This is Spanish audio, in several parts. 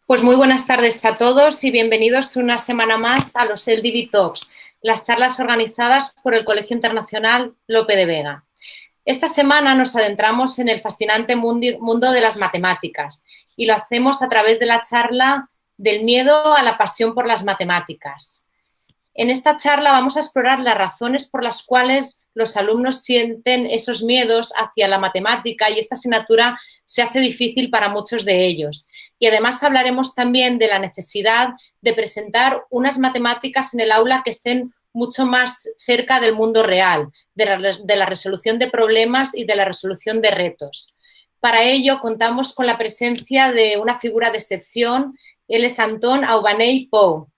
Pues muy buenas tardes a todos y bienvenidos una semana más a los LDB Talks, las charlas organizadas por el Colegio Internacional Lope de Vega. Esta semana nos adentramos en el fascinante mundo de las matemáticas y lo hacemos a través de la charla Del miedo a la pasión por las matemáticas. En esta charla vamos a explorar las razones por las cuales los alumnos sienten esos miedos hacia la matemática y esta asignatura se hace difícil para muchos de ellos. Y además hablaremos también de la necesidad de presentar unas matemáticas en el aula que estén mucho más cerca del mundo real, de la resolución de problemas y de la resolución de retos. Para ello contamos con la presencia de una figura de excepción. Él es Anton Aubanell Pou.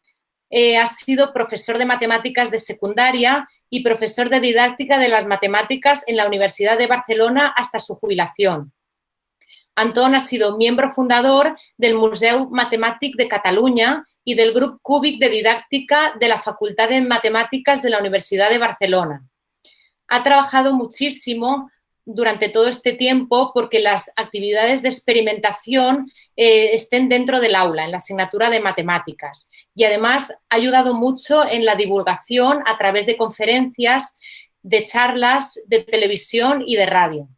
Ha sido profesor de matemáticas de secundaria y profesor de didáctica de las matemáticas en la Universidad de Barcelona hasta su jubilación. Anton ha sido miembro fundador del Museu Matemàtic de Catalunya y del Grup Cúbic de Didáctica de la Facultad de Matemáticas de la Universidad de Barcelona. Ha trabajado muchísimo durante todo este tiempo porque las actividades de experimentación estén dentro del aula, en la asignatura de matemáticas. Y además ha ayudado mucho en la divulgación a través de conferencias, de charlas, de televisión y de radio.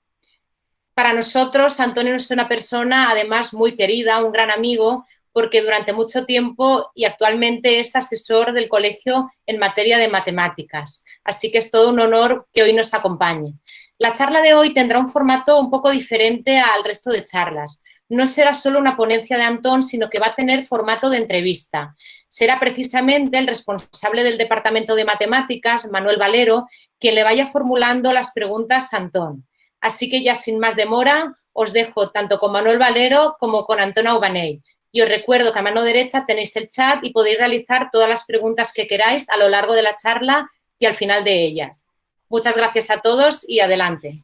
Para nosotros, Antonio es una persona además muy querida, un gran amigo, porque durante mucho tiempo y actualmente es asesor del colegio en materia de matemáticas. Así que es todo un honor que hoy nos acompañe. La charla de hoy tendrá un formato un poco diferente al resto de charlas. No será solo una ponencia de Antón, sino que va a tener formato de entrevista. Será precisamente el responsable del Departamento de Matemáticas, Manuel Valero, quien le vaya formulando las preguntas a Antón. Así que ya sin más demora, os dejo tanto con Manuel Valero como con Anton Aubanell. Y os recuerdo que a mano derecha tenéis el chat y podéis realizar todas las preguntas que queráis a lo largo de la charla y al final de ellas. Muchas gracias a todos y adelante.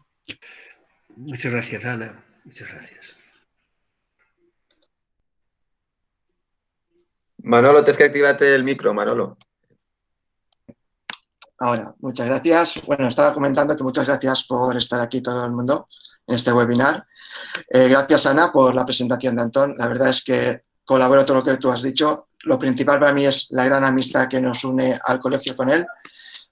Muchas gracias, Ana. Muchas gracias. Manolo, tienes que activarte el micro, Manolo. Ahora, muchas gracias. Bueno, estaba comentando que muchas gracias por estar aquí todo el mundo en este webinar. Gracias, Ana, por la presentación de Antón. La verdad es que colaboro todo lo que tú has dicho. Lo principal para mí es la gran amistad que nos une al colegio con él.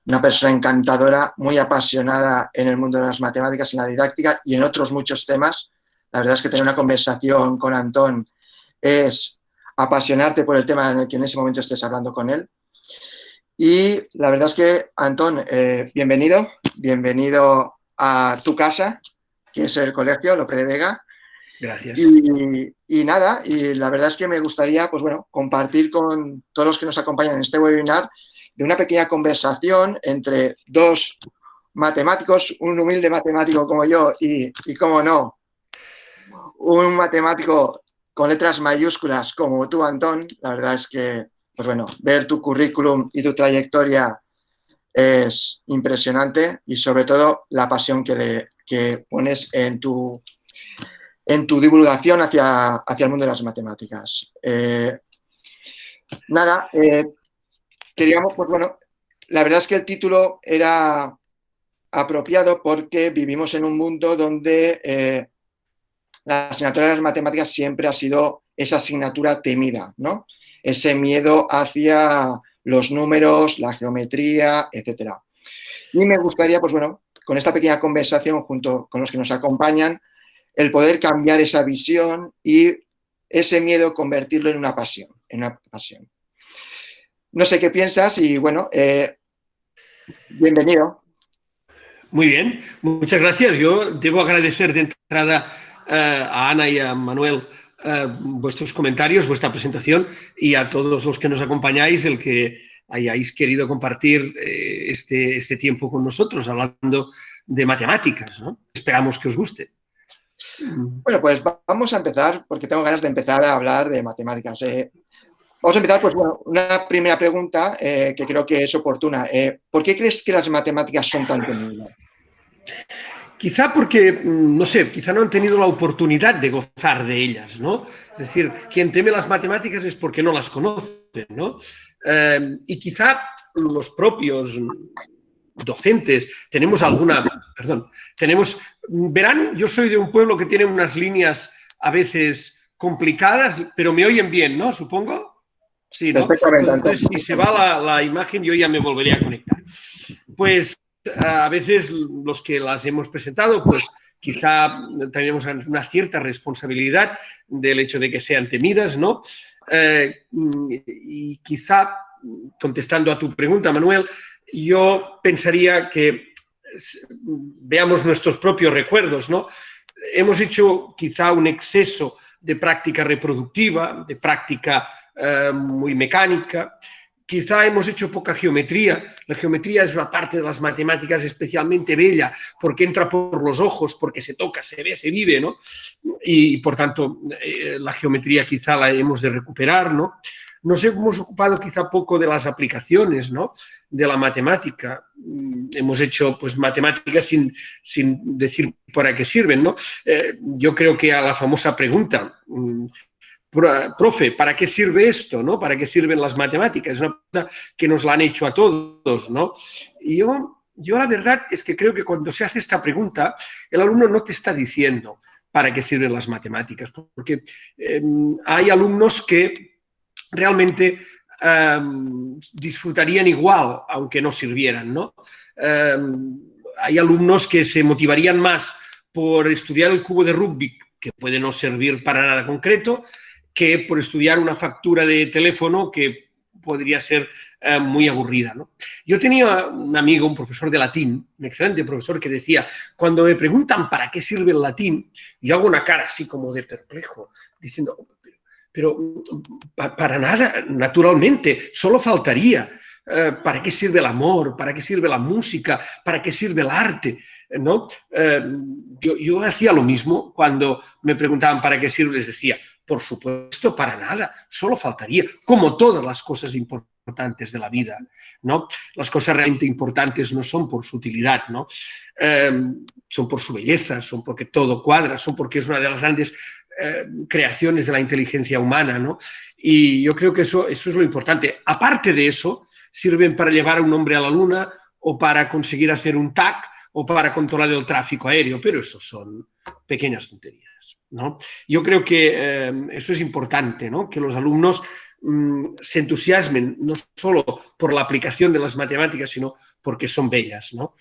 Una persona encantadora, muy apasionada en el mundo de las matemáticas, en la didáctica y en otros muchos temas. La verdad es que tener una conversación con Antón es apasionarte por el tema en el que en ese momento estés hablando con él. Y la verdad es que, Antón, bienvenido a tu casa, que es el Colegio Lope de Vega. Gracias. Y nada, y la verdad es que me gustaría, pues bueno, compartir con todos los que nos acompañan en este webinar de una pequeña conversación entre dos matemáticos, un humilde matemático como yo y cómo no, un matemático con letras mayúsculas como tú, Antón. La verdad es que, pues bueno, ver tu currículum y tu trayectoria es impresionante y sobre todo la pasión que pones en tu divulgación hacia el mundo de las matemáticas. Queríamos, pues bueno, la verdad es que el título era apropiado porque vivimos en un mundo donde la asignatura de las matemáticas siempre ha sido esa asignatura temida, ¿no? Ese miedo hacia los números, la geometría, etcétera. Y me gustaría, pues bueno, con esta pequeña conversación junto con los que nos acompañan, el poder cambiar esa visión y ese miedo convertirlo en una pasión, No sé qué piensas y bueno, bienvenido. Muy bien, muchas gracias. Yo debo agradecer de entrada a Ana y a Manuel vuestros comentarios, vuestra presentación y a todos los que nos acompañáis, el que hayáis querido compartir este tiempo con nosotros hablando de matemáticas, ¿no? Esperamos que os guste. Bueno, pues vamos a empezar, porque tengo ganas de empezar a hablar de matemáticas. Vamos a empezar, pues bueno, una primera pregunta que creo que es oportuna. ¿Por qué crees que las matemáticas son tan temidas? Quizá porque, no sé, quizá no han tenido la oportunidad de gozar de ellas, ¿no? Es decir, quien teme las matemáticas es porque no las conoce, ¿no? Y quizá los propios docentes tenemos verán, yo soy de un pueblo que tiene unas líneas a veces complicadas, pero me oyen bien, ¿no? Supongo. Sí, ¿no? Perfectamente. Entonces, si se va la imagen, yo ya me volveré a conectar. Pues a veces los que las hemos presentado, pues quizá tenemos una cierta responsabilidad del hecho de que sean temidas, ¿no? Y quizá, contestando a tu pregunta, Manuel, yo pensaría que veamos nuestros propios recuerdos, ¿no? Hemos hecho quizá un exceso de práctica reproductiva, de práctica muy mecánica. Quizá hemos hecho poca geometría. La geometría es una parte de las matemáticas especialmente bella porque entra por los ojos, porque se toca, se ve, se vive, ¿no? Y por tanto, la geometría quizá la hemos de recuperar, ¿no? Nos hemos ocupado quizá poco de las aplicaciones, ¿no? De la matemática. Hemos hecho pues matemáticas sin decir para qué sirven, ¿no? Yo creo que a la famosa pregunta, profe, ¿para qué sirve esto? ¿No? ¿Para qué sirven las matemáticas? Es una pregunta que nos la han hecho a todos, ¿no? Y yo la verdad es que creo que cuando se hace esta pregunta, el alumno no te está diciendo para qué sirven las matemáticas, porque hay alumnos que realmente disfrutarían igual, aunque no sirvieran, ¿no? Hay alumnos que se motivarían más por estudiar el cubo de Rubik, que puede no servir para nada concreto, que por estudiar una factura de teléfono que podría ser muy aburrida, ¿no? Yo tenía un amigo, un profesor de latín, un excelente profesor, que decía, cuando me preguntan para qué sirve el latín, yo hago una cara así como de perplejo, diciendo, pero para nada, naturalmente, solo faltaría. ¿Para qué sirve el amor? ¿Para qué sirve la música? ¿Para qué sirve el arte? ¿No? Yo hacía lo mismo cuando me preguntaban para qué sirve, les decía, por supuesto, para nada, solo faltaría, como todas las cosas importantes de la vida, ¿no? Las cosas realmente importantes no son por su utilidad, ¿no? Son por su belleza, son porque todo cuadra, son porque es una de las grandes creaciones de la inteligencia humana, ¿no? Y yo creo que eso es lo importante. Aparte de eso, sirven para llevar a un hombre a la luna o para conseguir hacer un TAC o para controlar el tráfico aéreo, pero eso son pequeñas tonterías, ¿no? Yo creo que eso es importante, ¿no? Que los alumnos se entusiasmen no solo por la aplicación de las matemáticas, sino porque son bellas, ¿no?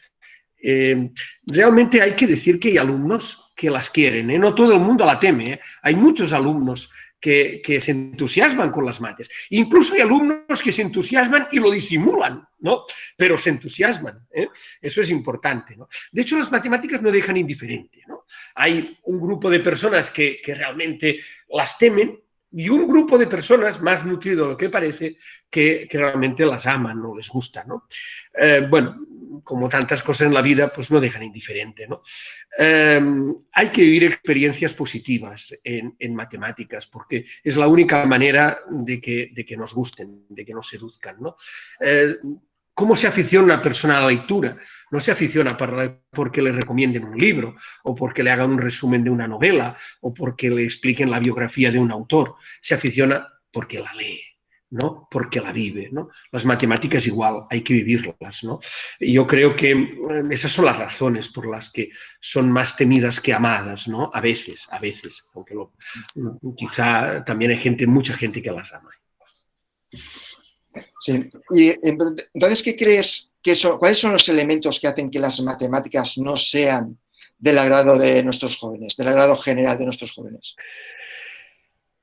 Realmente hay que decir que hay alumnos que las quieren, ¿eh? No todo el mundo la teme, ¿eh? Hay muchos alumnos que se entusiasman con las mates. Incluso hay alumnos que se entusiasman y lo disimulan, ¿no? Pero se entusiasman, ¿eh? Eso es importante, ¿no? De hecho, las matemáticas no dejan indiferente, ¿no? Hay un grupo de personas que realmente las temen y un grupo de personas, más nutrido de lo que parece, que realmente las aman o les gusta, ¿no? Bueno, como tantas cosas en la vida, pues no dejan indiferente, ¿no? Hay que vivir experiencias positivas en matemáticas, porque es la única manera de que nos gusten, de que nos seduzcan, ¿no? ¿Cómo se aficiona una persona a la lectura? No se aficiona porque le recomienden un libro, o porque le hagan un resumen de una novela, o porque le expliquen la biografía de un autor. Se aficiona porque la lee, ¿no? Porque la vive, ¿no? Las matemáticas igual, hay que vivirlas, ¿no? Y yo creo que esas son las razones por las que son más temidas que amadas, ¿no? A veces, aunque quizá también hay mucha gente que las ama. Sí. Y entonces, ¿qué crees que cuáles son los elementos que hacen que las matemáticas no sean del agrado de nuestros jóvenes, del agrado general de nuestros jóvenes?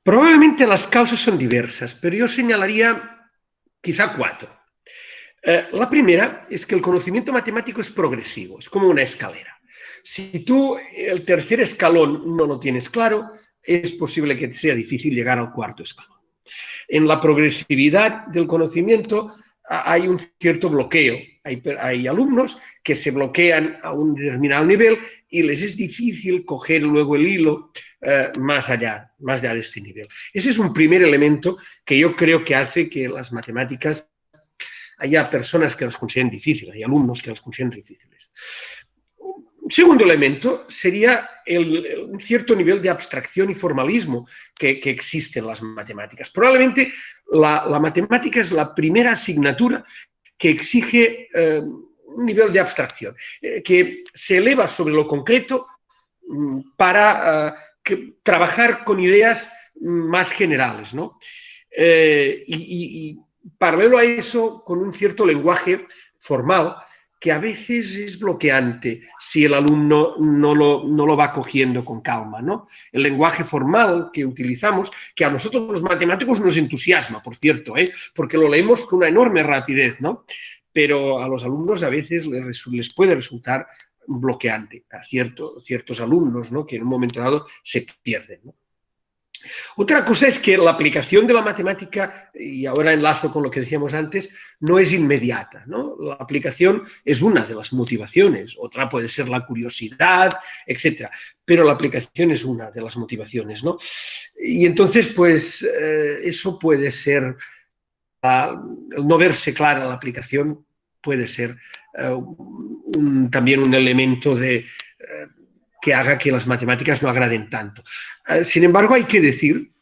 Probablemente las causas son diversas, pero yo señalaría quizá 4. La primera es que el conocimiento matemático es progresivo, es como una escalera. Si tú el tercer escalón no lo tienes claro, es posible que te sea difícil llegar al cuarto escalón. En la progresividad del conocimiento hay un cierto bloqueo. Hay alumnos que se bloquean a un determinado nivel y les es difícil coger luego el hilo más allá de este nivel. Ese es un primer elemento que yo creo que hace que las matemáticas haya personas que las consideren difíciles, hay alumnos que las consideren difíciles. Un segundo elemento sería un cierto nivel de abstracción y formalismo que existe en las matemáticas. Probablemente la matemática es la primera asignatura que exige un nivel de abstracción, que se eleva sobre lo concreto para trabajar con ideas más generales, ¿no? Y paralelo a eso, con un cierto lenguaje formal que a veces es bloqueante si el alumno no lo va cogiendo con calma, ¿no? El lenguaje formal que utilizamos, que a nosotros los matemáticos nos entusiasma, por cierto, porque lo leemos con una enorme rapidez, ¿no? Pero a los alumnos a veces les puede resultar bloqueante a ciertos alumnos, ¿no? Que en un momento dado se pierden, ¿no? Otra cosa es que la aplicación de la matemática, y ahora enlazo con lo que decíamos antes, no es inmediata, ¿no? La aplicación es una de las motivaciones, otra puede ser la curiosidad, etcétera, pero la aplicación es una de las motivaciones, ¿no? Y entonces, pues, eso puede ser, el no verse clara la aplicación puede ser también un elemento que haga que las matemáticas no agraden tanto. Sin embargo, hay que decir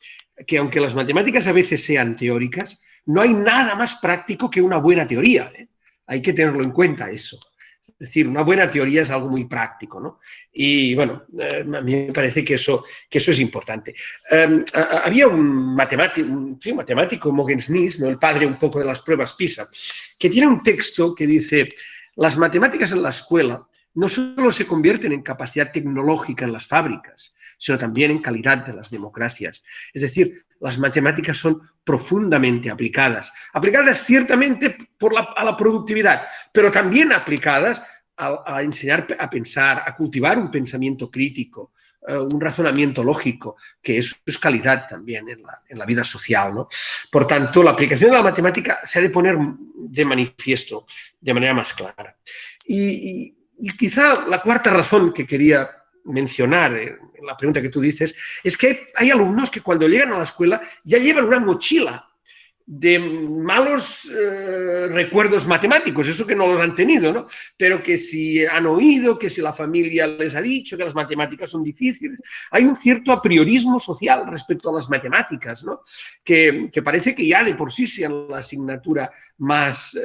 que aunque las matemáticas a veces sean teóricas, no hay nada más práctico que una buena teoría. Hay que tenerlo en cuenta eso. Es decir, una buena teoría es algo muy práctico, ¿no? Y bueno, a mí me parece que eso es importante. Había un matemático, Mogens Nys, ¿no? El padre un poco de las pruebas PISA, que tiene un texto que dice: las matemáticas en la escuela no solo se convierten en capacidad tecnológica en las fábricas, sino también en calidad de las democracias. Es decir, las matemáticas son profundamente aplicadas ciertamente a la productividad, pero también aplicadas a enseñar a pensar, a cultivar un pensamiento crítico, un razonamiento lógico, que eso es calidad también en la vida social, ¿no? Por tanto, la aplicación de la matemática se ha de poner de manifiesto de manera más clara. Y quizá la cuarta razón que quería mencionar en la pregunta que tú dices es que hay alumnos que cuando llegan a la escuela ya llevan una mochila de malos recuerdos matemáticos, eso que no los han tenido, ¿no? Pero que si han oído, que si la familia les ha dicho que las matemáticas son difíciles, hay un cierto apriorismo social respecto a las matemáticas, ¿no? Que parece que ya de por sí sean la asignatura más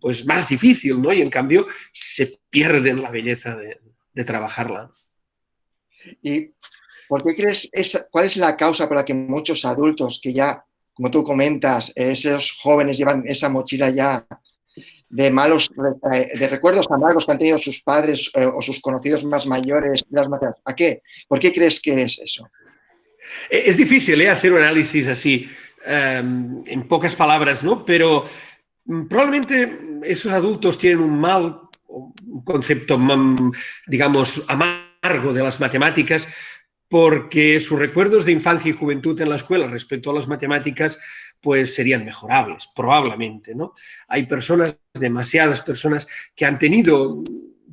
pues más difícil, ¿no? Y en cambio se pierden la belleza de trabajarla. ¿Y por qué crees, cuál es la causa para que muchos adultos que ya, como tú comentas, esos jóvenes llevan esa mochila ya de malos, de recuerdos amargos que han tenido sus padres o sus conocidos más mayores? ¿A qué? ¿Por qué crees que es eso? Es difícil hacer un análisis así, en pocas palabras, ¿no? Pero probablemente esos adultos tienen un concepto, digamos, amargo de las matemáticas, porque sus recuerdos de infancia y juventud en la escuela respecto a las matemáticas pues serían mejorables, probablemente, ¿no? Hay personas, demasiadas personas, que han tenido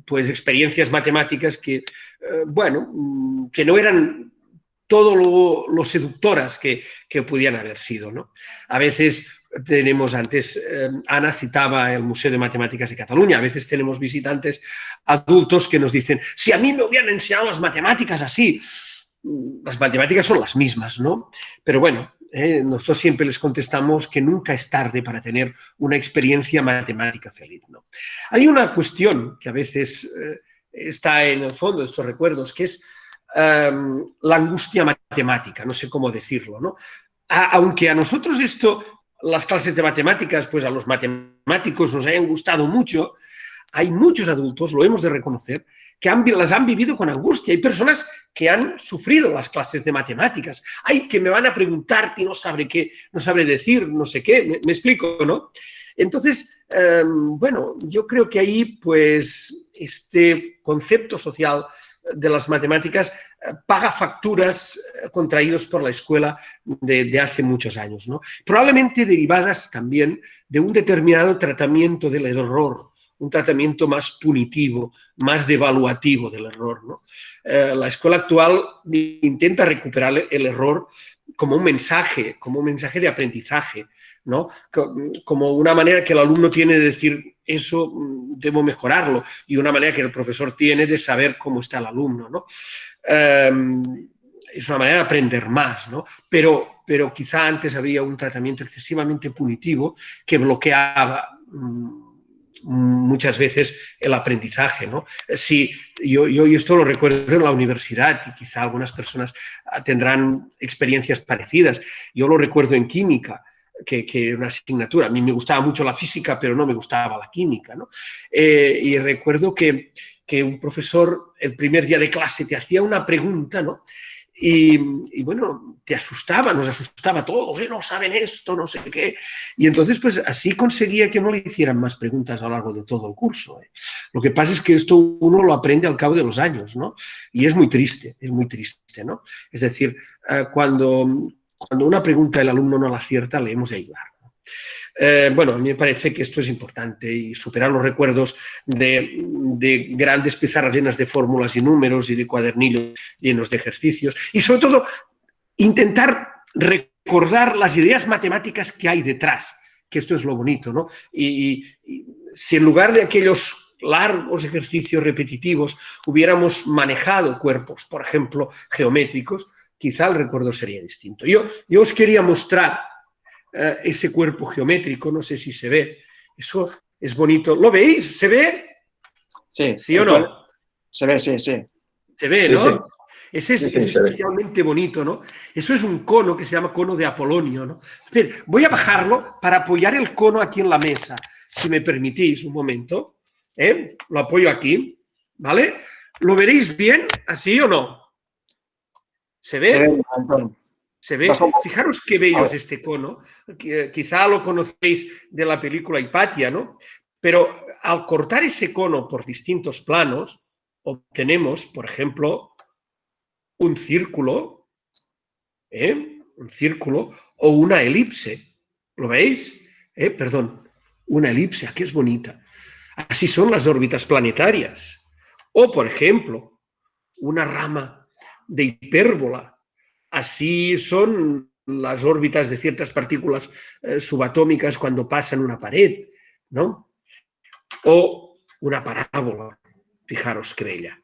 pues experiencias matemáticas que, bueno, que no eran todo lo seductoras que pudieran haber sido, ¿no? A veces tenemos antes, Ana citaba el Museo de Matemáticas de Cataluña, a veces tenemos visitantes adultos que nos dicen: si a mí me hubieran enseñado las matemáticas así. Las matemáticas son las mismas, ¿no? Pero bueno, nosotros siempre les contestamos que nunca es tarde para tener una experiencia matemática feliz, ¿no? Hay una cuestión que a veces está en el fondo de estos recuerdos, que es la angustia matemática, no sé cómo decirlo, ¿no? Aunque a nosotros las clases de matemáticas, pues a los matemáticos nos hayan gustado mucho, hay muchos adultos, lo hemos de reconocer, que las han vivido con angustia. Hay personas que han sufrido las clases de matemáticas. Ay, que me van a preguntar y no sabré qué, no sabré decir, no sé qué. Me explico, ¿no? Entonces, bueno, yo creo que ahí, pues, este concepto social de las matemáticas paga facturas contraídos por la escuela de hace muchos años, ¿no? Probablemente derivadas también de un determinado tratamiento del error, un tratamiento más punitivo, más devaluativo del error, ¿no? La escuela actual intenta recuperar el error como un mensaje de aprendizaje, ¿no? Como una manera que el alumno tiene de decir: eso debo mejorarlo, y una manera que el profesor tiene de saber cómo está el alumno, ¿no? Es una manera de aprender más, ¿no? Pero quizá antes había un tratamiento excesivamente punitivo que bloqueaba muchas veces el aprendizaje, ¿no? Sí, yo esto lo recuerdo en la universidad y quizá algunas personas tendrán experiencias parecidas. Yo lo recuerdo en química, que una asignatura. A mí me gustaba mucho la física, pero no me gustaba la química, ¿no? Y recuerdo que un profesor el primer día de clase te hacía una pregunta, ¿no? Y bueno, te asustaba, nos asustaba a todos, no saben esto, no sé qué. Y entonces, pues así conseguía que no le hicieran más preguntas a lo largo de todo el curso. Lo que pasa es que esto uno lo aprende al cabo de los años, ¿no? Y es muy triste, ¿no? Es decir, cuando una pregunta el alumno no la acierta, le hemos de ayudar. Bueno, a mí me parece que esto es importante y superar los recuerdos de grandes pizarras llenas de fórmulas y números y de cuadernillos llenos de ejercicios y sobre todo intentar recordar las ideas matemáticas que hay detrás, que esto es lo bonito, ¿no? Y si en lugar de aquellos largos ejercicios repetitivos hubiéramos manejado cuerpos, por ejemplo, geométricos, quizá el recuerdo sería distinto. Yo os quería mostrar ese cuerpo geométrico, no sé si se ve, eso es bonito. ¿Lo veis? ¿Se ve? Sí. ¿Sí o no? Se ve, sí, sí. Se ve, ¿no? Sí, sí. Ese es Sí, se ve. especialmente bonito, ¿no? Eso es un cono que se llama cono de Apolonio, ¿no? Espera, voy a bajarlo para apoyar el cono aquí en la mesa, si me permitís un momento. Lo apoyo aquí, ¿vale? ¿Lo veréis bien, así o no? ¿Se ve? Se ve, Antón. ¿Se ve? Fijaros qué bello es este cono. Quizá lo conocéis de la película Hipatia, ¿no? Pero al cortar ese cono por distintos planos, obtenemos, por ejemplo, un círculo, o una elipse. ¿Lo veis? Perdón, una elipse, aquí es bonita. Así son las órbitas planetarias. O, por ejemplo, una rama de hipérbola. Así son las órbitas de ciertas partículas subatómicas cuando pasan una pared, ¿no? O una parábola, fijaros qué bella,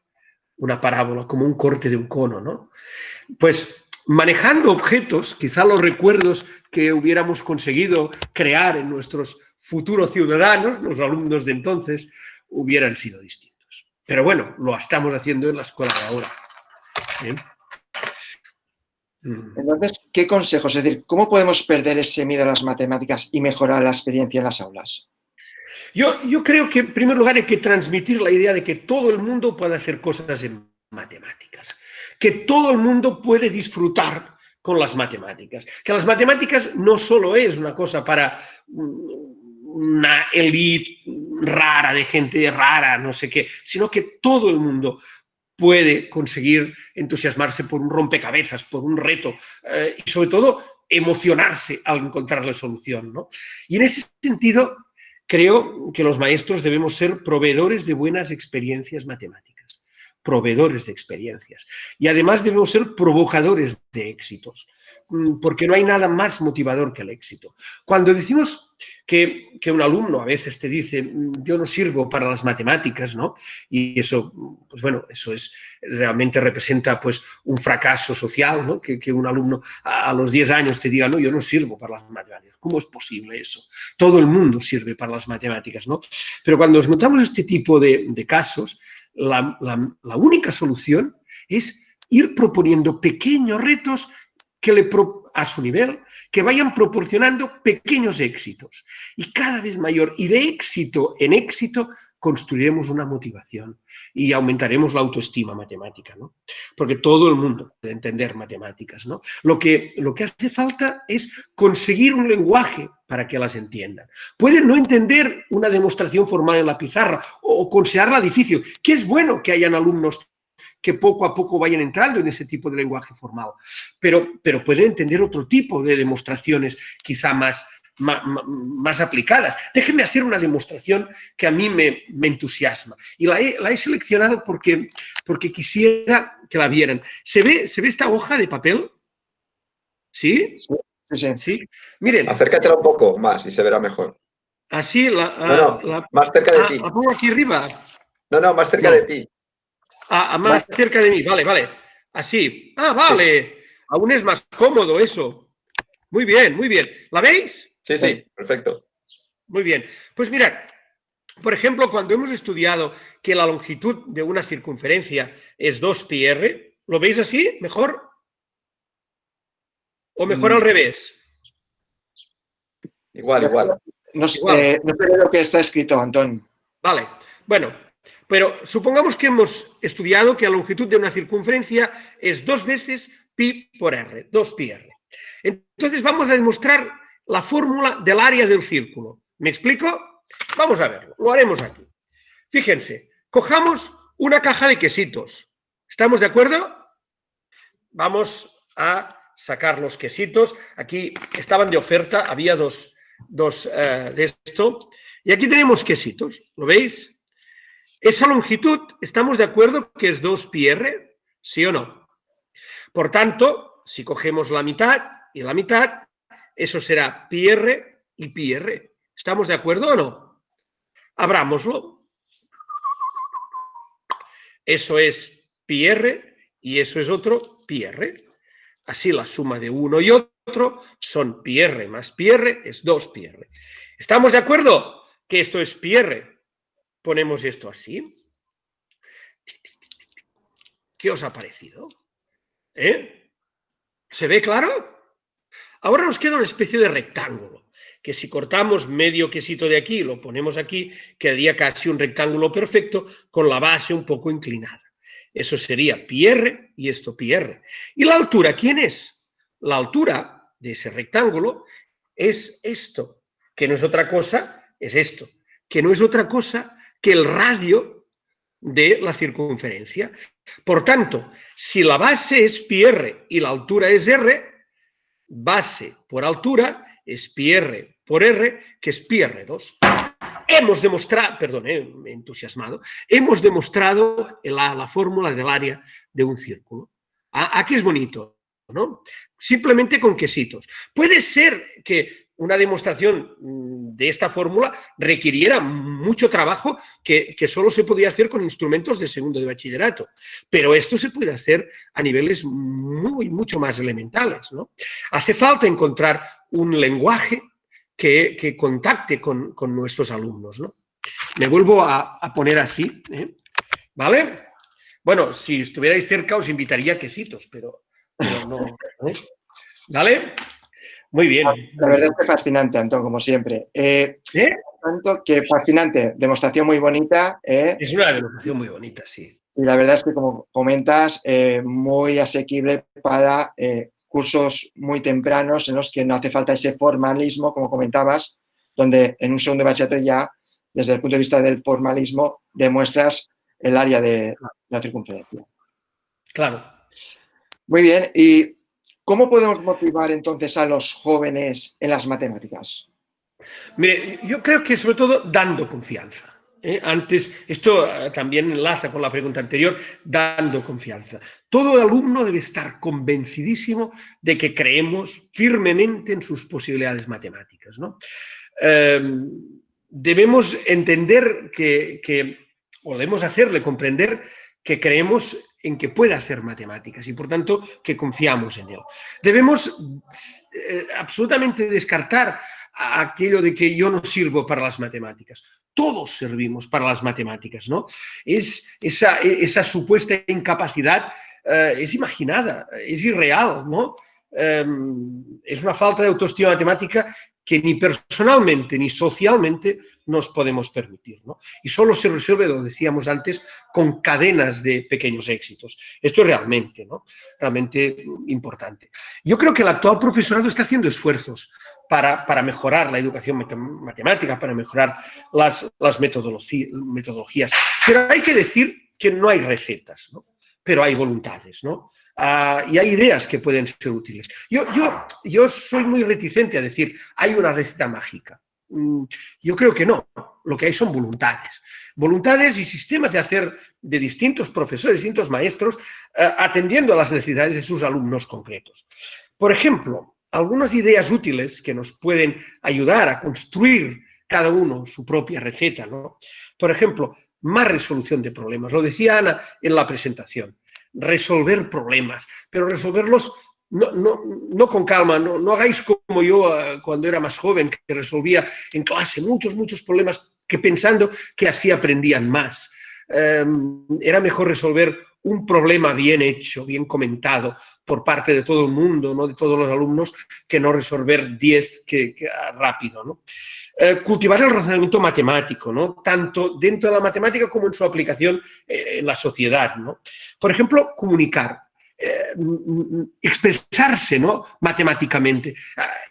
una parábola como un corte de un cono, ¿no? Pues manejando objetos, quizá los recuerdos que hubiéramos conseguido crear en nuestros futuros ciudadanos, los alumnos de entonces, hubieran sido distintos. Pero bueno, lo estamos haciendo en la escuela de ahora. ¿Bien? Entonces, ¿qué consejos? Es decir, ¿cómo podemos perder ese miedo a las matemáticas y mejorar la experiencia en las aulas? Yo creo que en primer lugar hay que transmitir la idea de que todo el mundo puede hacer cosas en matemáticas, que todo el mundo puede disfrutar con las matemáticas, que las matemáticas no solo es una cosa para una élite rara, de gente rara, no sé qué, sino que todo el mundo puede conseguir entusiasmarse por un rompecabezas, por un reto y sobre todo emocionarse al encontrar la solución, ¿no? Y en ese sentido creo que los maestros debemos ser proveedores de buenas experiencias matemáticas, proveedores de experiencias. Y además debemos ser provocadores de éxitos, porque no hay nada más motivador que el éxito. Cuando decimos que un alumno a veces te dice, yo no sirvo para las matemáticas, ¿no? Y eso, pues bueno, eso es, realmente representa pues un fracaso social, ¿no? Que un alumno a los 10 años te diga, no, yo no sirvo para las matemáticas. ¿Cómo es posible eso? Todo el mundo sirve para las matemáticas, ¿no? Pero cuando nos encontramos este tipo de casos, la única solución es ir proponiendo pequeños retos que a su nivel, que vayan proporcionando pequeños éxitos y cada vez mayor. Y de éxito en éxito construiremos una motivación y aumentaremos la autoestima matemática, ¿no? Porque todo el mundo puede entender matemáticas, ¿no? Lo que hace falta es conseguir un lenguaje para que las entiendan. Pueden no entender una demostración formal en la pizarra o considerarla difícil, que es bueno que hayan alumnos que poco a poco vayan entrando en ese tipo de lenguaje formal, pero pueden entender otro tipo de demostraciones quizá más aplicadas. Déjenme hacer una demostración que a mí me entusiasma y la he seleccionado porque quisiera que la vieran. ¿Se ve esta hoja de papel? ¿Sí? Sí. ¿Sí? Miren. Acércatela un poco más y se verá mejor. Así, más cerca de ti. ¿La pongo aquí arriba? No, más cerca de ti. Más cerca de mí, vale. Así. Vale. Sí. Aún es más cómodo eso. Muy bien. ¿La veis? Sí, perfecto. Muy bien. Pues mirad, Por ejemplo, cuando hemos estudiado que la longitud de una circunferencia es 2πr, ¿lo veis así? ¿Mejor? ¿O mejor al revés? Igual. No sé lo que está escrito, Antón. Vale, bueno, pero supongamos que hemos estudiado que la longitud de una circunferencia es 2 veces pi por r, 2πr. Entonces vamos a demostrar la fórmula del área del círculo. ¿Me explico? Vamos a verlo, lo haremos aquí. Fíjense, cojamos una caja de quesitos. ¿Estamos de acuerdo? Vamos a sacar los quesitos. Aquí estaban de oferta, había dos de esto. Y aquí tenemos quesitos, ¿lo veis? Esa longitud, ¿estamos de acuerdo que es 2πr? ¿Sí o no? Por tanto, si cogemos la mitad y la mitad, eso será πr y πr. ¿Estamos de acuerdo o no? Abrámoslo. Eso es πr y eso es otro πr. Así la suma de uno y otro son πr más πr es 2πr. ¿Estamos de acuerdo que esto es πr? Ponemos esto así. ¿Qué os ha parecido? ¿Se ve claro? Ahora nos queda una especie de rectángulo, que si cortamos medio quesito de aquí y lo ponemos aquí, quedaría casi un rectángulo perfecto con la base un poco inclinada. Eso sería πr y esto πr. ¿Y la altura quién es? La altura de ese rectángulo es esto, que no es otra cosa, es esto, que no es otra cosa que el radio de la circunferencia. Por tanto, si la base es πr y la altura es r, base por altura es πr por r, que es πr2. Hemos demostrado, perdón, me he entusiasmado, hemos demostrado la fórmula del área de un círculo. Aquí es bonito, ¿no? Simplemente con quesitos. Puede ser que una demostración de esta fórmula requiriera mucho trabajo que solo se podía hacer con instrumentos de segundo de bachillerato, pero esto se puede hacer a niveles mucho más elementales, ¿no? Hace falta encontrar un lenguaje que contacte con nuestros alumnos, ¿no? Me vuelvo a poner así, ¿vale? Bueno, si estuvierais cerca os invitaría a quesitos, pero no, ¿eh? ¿Vale? Muy bien. La verdad es que fascinante, Antón, como siempre. Tanto que fascinante, demostración muy bonita. Es una demostración muy bonita, sí. Y la verdad es que, como comentas, muy asequible para cursos muy tempranos en los que no hace falta ese formalismo, como comentabas, donde en un segundo de bachillerato ya, desde el punto de vista del formalismo, demuestras el área de la circunferencia. Claro. Muy bien. ¿Y cómo podemos motivar entonces a los jóvenes en las matemáticas? Mire, yo creo que sobre todo dando confianza. Antes, esto también enlaza con la pregunta anterior, dando confianza. Todo alumno debe estar convencidísimo de que creemos firmemente en sus posibilidades matemáticas, ¿no? Debemos entender o debemos hacerle comprender que creemos en que puede hacer matemáticas y, por tanto, que confiamos en él. Debemos absolutamente descartar aquello de que yo no sirvo para las matemáticas. Todos servimos para las matemáticas, ¿no? Esa supuesta incapacidad es imaginada, es irreal, ¿no? Es una falta de autoestima matemática que ni personalmente ni socialmente nos podemos permitir, ¿no? Y solo se resuelve, lo decíamos antes, con cadenas de pequeños éxitos. Esto es realmente, ¿no? Realmente importante. Yo creo que el actual profesorado está haciendo esfuerzos para mejorar la educación matemática, para mejorar las metodologías. Pero hay que decir que no hay recetas, ¿no? Pero hay voluntades, ¿no? Y hay ideas que pueden ser útiles. Yo soy muy reticente a decir, hay una receta mágica. Yo creo que no. Lo que hay son voluntades. Voluntades y sistemas de hacer de distintos profesores, distintos maestros, atendiendo a las necesidades de sus alumnos concretos. Por ejemplo, algunas ideas útiles que nos pueden ayudar a construir cada uno su propia receta, ¿no? Por ejemplo, más resolución de problemas. Lo decía Ana en la presentación. Resolver problemas, pero resolverlos no con calma, no hagáis como yo cuando era más joven, que resolvía en clase muchos problemas que pensando que así aprendían más. Era mejor resolver un problema bien hecho, bien comentado por parte de todo el mundo, ¿no? De todos los alumnos, que no resolver 10 rápido, ¿no? Cultivar el razonamiento matemático, ¿no? Tanto dentro de la matemática como en su aplicación en la sociedad, ¿no? Por ejemplo, comunicar. Expresarse, ¿no? Matemáticamente.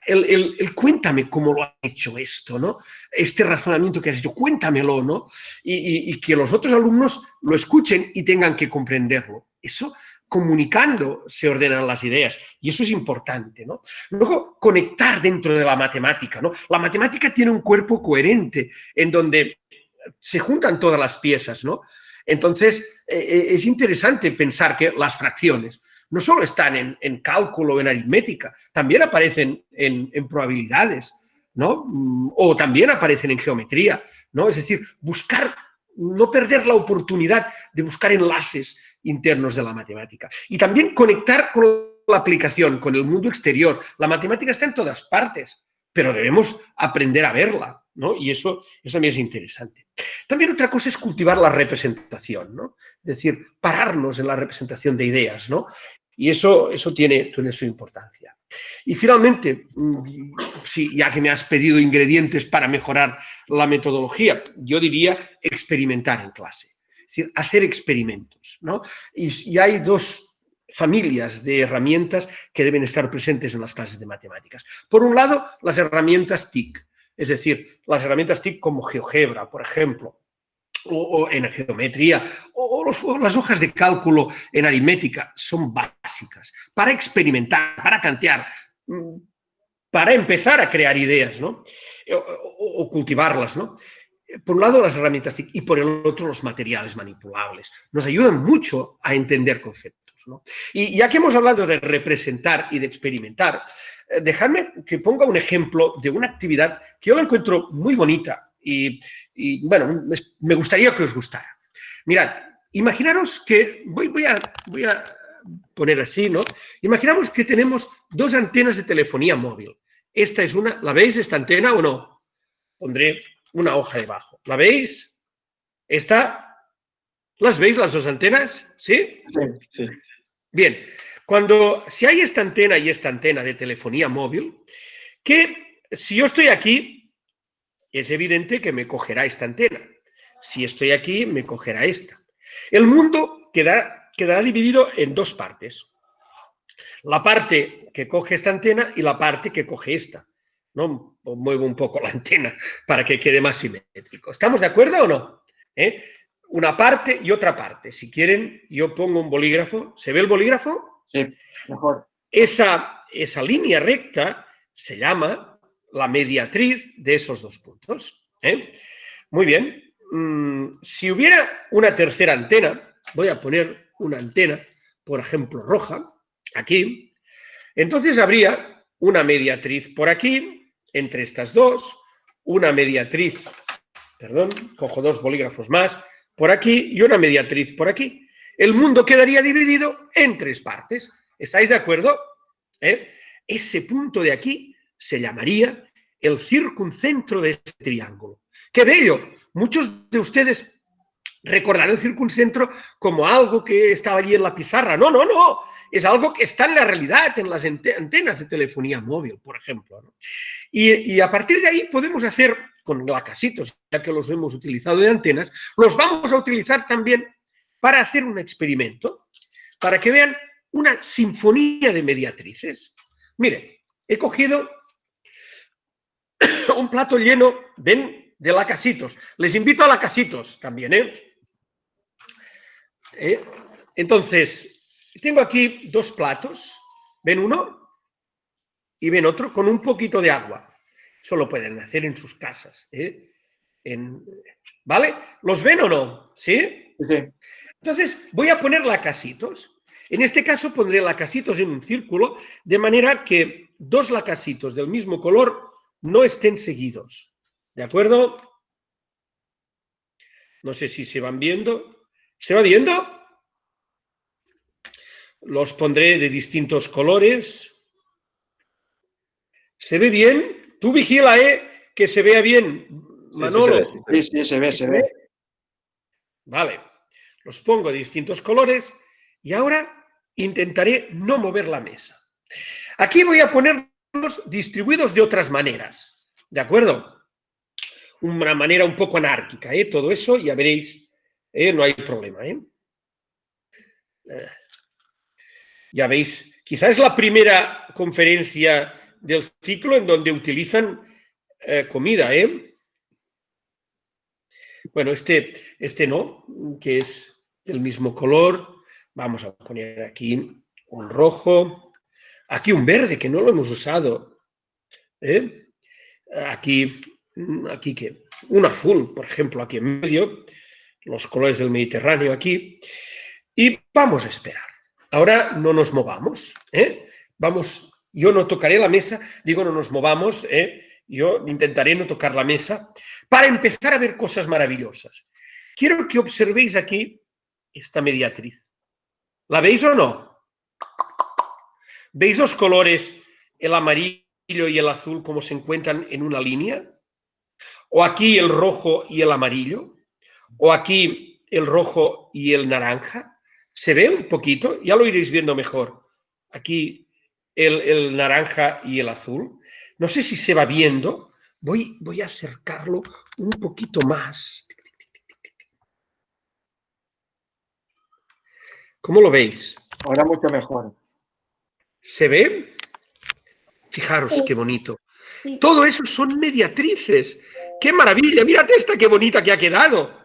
El cuéntame cómo lo has hecho esto, ¿no? Este razonamiento que has hecho, cuéntamelo, ¿no? Y que los otros alumnos lo escuchen y tengan que comprenderlo. Eso, comunicando, se ordenan las ideas y eso es importante, ¿no? Luego, conectar dentro de la matemática, ¿no? La matemática tiene un cuerpo coherente en donde se juntan todas las piezas, ¿no? Entonces, es interesante pensar que las fracciones no solo están en cálculo, en aritmética, también aparecen en probabilidades, ¿no? O también aparecen en geometría, ¿no? Es decir, buscar, no perder la oportunidad de buscar enlaces internos de la matemática. Y también conectar con la aplicación, con el mundo exterior. La matemática está en todas partes, pero debemos aprender a verla, ¿no? Y eso también es interesante. También otra cosa es cultivar la representación, ¿no? Es decir, pararnos en la representación de ideas, ¿no? Y eso tiene su importancia. Y finalmente, sí, ya que me has pedido ingredientes para mejorar la metodología, yo diría experimentar en clase. Es decir, hacer experimentos, ¿no? Y hay dos familias de herramientas que deben estar presentes en las clases de matemáticas. Por un lado, las herramientas TIC, es decir, las herramientas TIC como GeoGebra, por ejemplo, o en geometría, o las hojas de cálculo en aritmética, son básicas para experimentar, para tantear, para empezar a crear ideas, ¿no? O cultivarlas, ¿no? Por un lado, las herramientas TIC y por el otro, los materiales manipulables. Nos ayudan mucho a entender conceptos, ¿no? Y ya que hemos hablado de representar y de experimentar, dejadme que ponga un ejemplo de una actividad que yo la encuentro muy bonita y bueno, me gustaría que os gustara. Mirad, imaginaros que, voy a poner así, ¿no? Imaginamos que tenemos dos antenas de telefonía móvil. Esta es una, ¿la veis esta antena o no? Pondré una hoja debajo. ¿La veis? ¿Esta? ¿Las veis las dos antenas? ¿Sí? Sí. Bien, si hay esta antena y esta antena de telefonía móvil, que si yo estoy aquí, es evidente que me cogerá esta antena. Si estoy aquí, me cogerá esta. El mundo quedará dividido en dos partes. La parte que coge esta antena y la parte que coge esta, ¿no? Muevo un poco la antena para que quede más simétrico. ¿Estamos de acuerdo o no? Una parte y otra parte. Si quieren, yo pongo un bolígrafo. ¿Se ve el bolígrafo? Sí, mejor. Esa línea recta se llama la mediatriz de esos dos puntos. Muy bien. Si hubiera una tercera antena, voy a poner una antena, por ejemplo, roja, aquí, entonces habría una mediatriz por aquí, entre estas dos, una mediatriz, perdón, cojo dos bolígrafos más, por aquí y una mediatriz por aquí. El mundo quedaría dividido en tres partes. ¿Estáis de acuerdo? Ese punto de aquí se llamaría el circuncentro de este triángulo. ¡Qué bello! Muchos de ustedes recordarán el circuncentro como algo que estaba allí en la pizarra. No, no, no. Es algo que está en la realidad, en las antenas de telefonía móvil, por ejemplo, ¿no? Y a partir de ahí podemos hacer con lacasitos, ya que los hemos utilizado de antenas, los vamos a utilizar también para hacer un experimento, para que vean una sinfonía de mediatrices. Miren, he cogido un plato lleno, ven, de lacasitos. Les invito a lacasitos también, Entonces, tengo aquí dos platos, ven uno y ven otro con un poquito de agua. Eso lo pueden hacer en sus casas, ¿vale? ¿Los ven o no? ¿Sí? Sí. Entonces, voy a poner lacasitos. En este caso pondré lacasitos en un círculo, de manera que dos lacasitos del mismo color no estén seguidos. ¿De acuerdo? No sé si se van viendo. ¿Se va viendo? Los pondré de distintos colores. ¿Se ve bien? Tú vigila, que se vea bien. Manolo. Sí, se ve. Vale, los pongo de distintos colores y ahora intentaré no mover la mesa. Aquí voy a ponerlos distribuidos de otras maneras, ¿de acuerdo? Una manera un poco anárquica, todo eso ya veréis, no hay problema. Ya veis, quizás es la primera conferencia del ciclo en donde utilizan comida, Bueno, este no, que es del mismo color. Vamos a poner aquí un rojo, aquí un verde, que no lo hemos usado. Aquí ¿qué? Un azul, por ejemplo, aquí en medio, los colores del Mediterráneo aquí. Y vamos a esperar. Ahora no nos movamos, Vamos, yo no tocaré la mesa, digo no nos movamos, Yo intentaré no tocar la mesa para empezar a ver cosas maravillosas. Quiero que observéis aquí esta mediatriz. ¿La veis o no? ¿Veis los colores, el amarillo y el azul, como se encuentran en una línea? ¿O aquí el rojo y el amarillo? ¿O aquí el rojo y el naranja? ¿Se ve un poquito? Ya lo iréis viendo mejor. Aquí el naranja y el azul. No sé si se va viendo. Voy a acercarlo un poquito más. ¿Cómo lo veis? Ahora mucho mejor. ¿Se ve? Fijaros qué bonito. Todo eso son mediatrices. ¡Qué maravilla! Mírate esta qué bonita que ha quedado.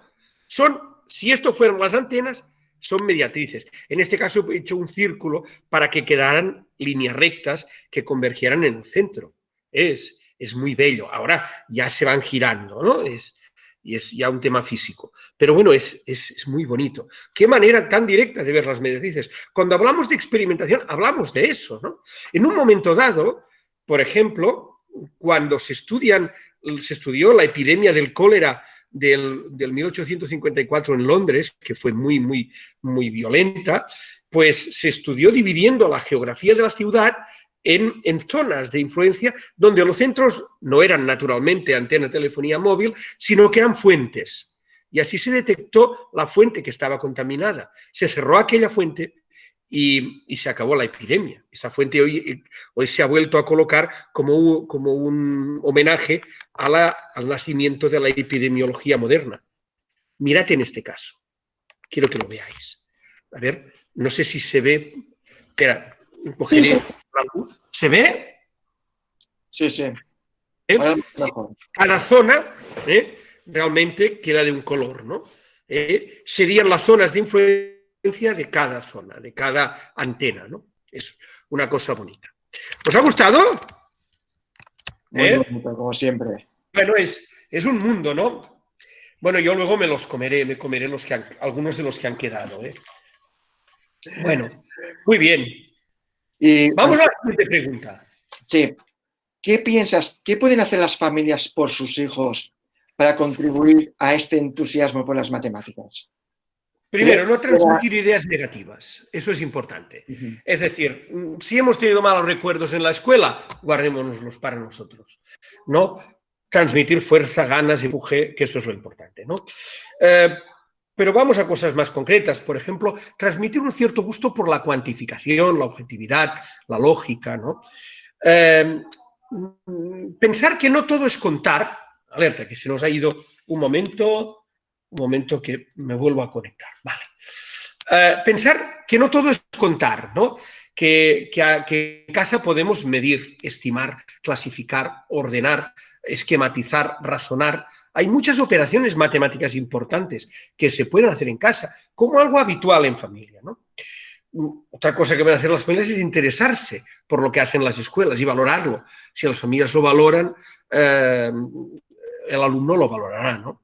Si esto fueran las antenas, son mediatrices. En este caso he hecho un círculo para que quedaran líneas rectas que convergieran en el centro. Es muy bello. Ahora ya se van girando, ¿no? Y es ya un tema físico. Pero bueno, es muy bonito. Qué manera tan directa de ver las mediatrices. Cuando hablamos de experimentación, hablamos de eso, ¿no? En un momento dado, por ejemplo, cuando se estudió la epidemia del cólera del 1854 en Londres, que fue muy, muy, muy violenta, pues se estudió dividiendo la geografía de la ciudad en zonas de influencia donde los centros no eran naturalmente antena de telefonía móvil, sino que eran fuentes. Y así se detectó la fuente que estaba contaminada. Se cerró aquella fuente y se acabó la epidemia. Esa fuente hoy se ha vuelto a colocar como un homenaje al nacimiento de la epidemiología moderna. Mirad en este caso. Quiero que lo veáis. A ver, no sé si se ve. Espera, cogeré la luz. ¿Se ve? Sí, sí. Cada zona realmente queda de un color, ¿no? Serían las zonas de influencia de cada zona, de cada antena, ¿no? Es una cosa bonita. ¿Os ha gustado? Muy bonito, como siempre. Bueno, es un mundo, ¿no? Bueno, yo luego me comeré algunos de los que han quedado, Bueno, muy bien. Vamos a la siguiente pregunta. Sí. ¿Qué piensas? ¿Qué pueden hacer las familias por sus hijos para contribuir a este entusiasmo por las matemáticas? Primero, no transmitir ideas negativas. Eso es importante. Es decir, si hemos tenido malos recuerdos en la escuela, guardémonoslos para nosotros, ¿no? Transmitir fuerza, ganas, empuje, que eso es lo importante, ¿no? Pero vamos a cosas más concretas. Por ejemplo, transmitir un cierto gusto por la cuantificación, la objetividad, la lógica, ¿no? Pensar que no todo es contar. Alerta, que se nos ha ido un momento que me vuelvo a conectar. Vale. Pensar que no todo es contar, ¿no? Que en casa podemos medir, estimar, clasificar, ordenar, esquematizar, razonar. Hay muchas operaciones matemáticas importantes que se pueden hacer en casa, como algo habitual en familia, ¿no? Otra cosa que pueden hacer las familias es interesarse por lo que hacen las escuelas y valorarlo. Si las familias lo valoran, el alumno lo valorará, ¿no?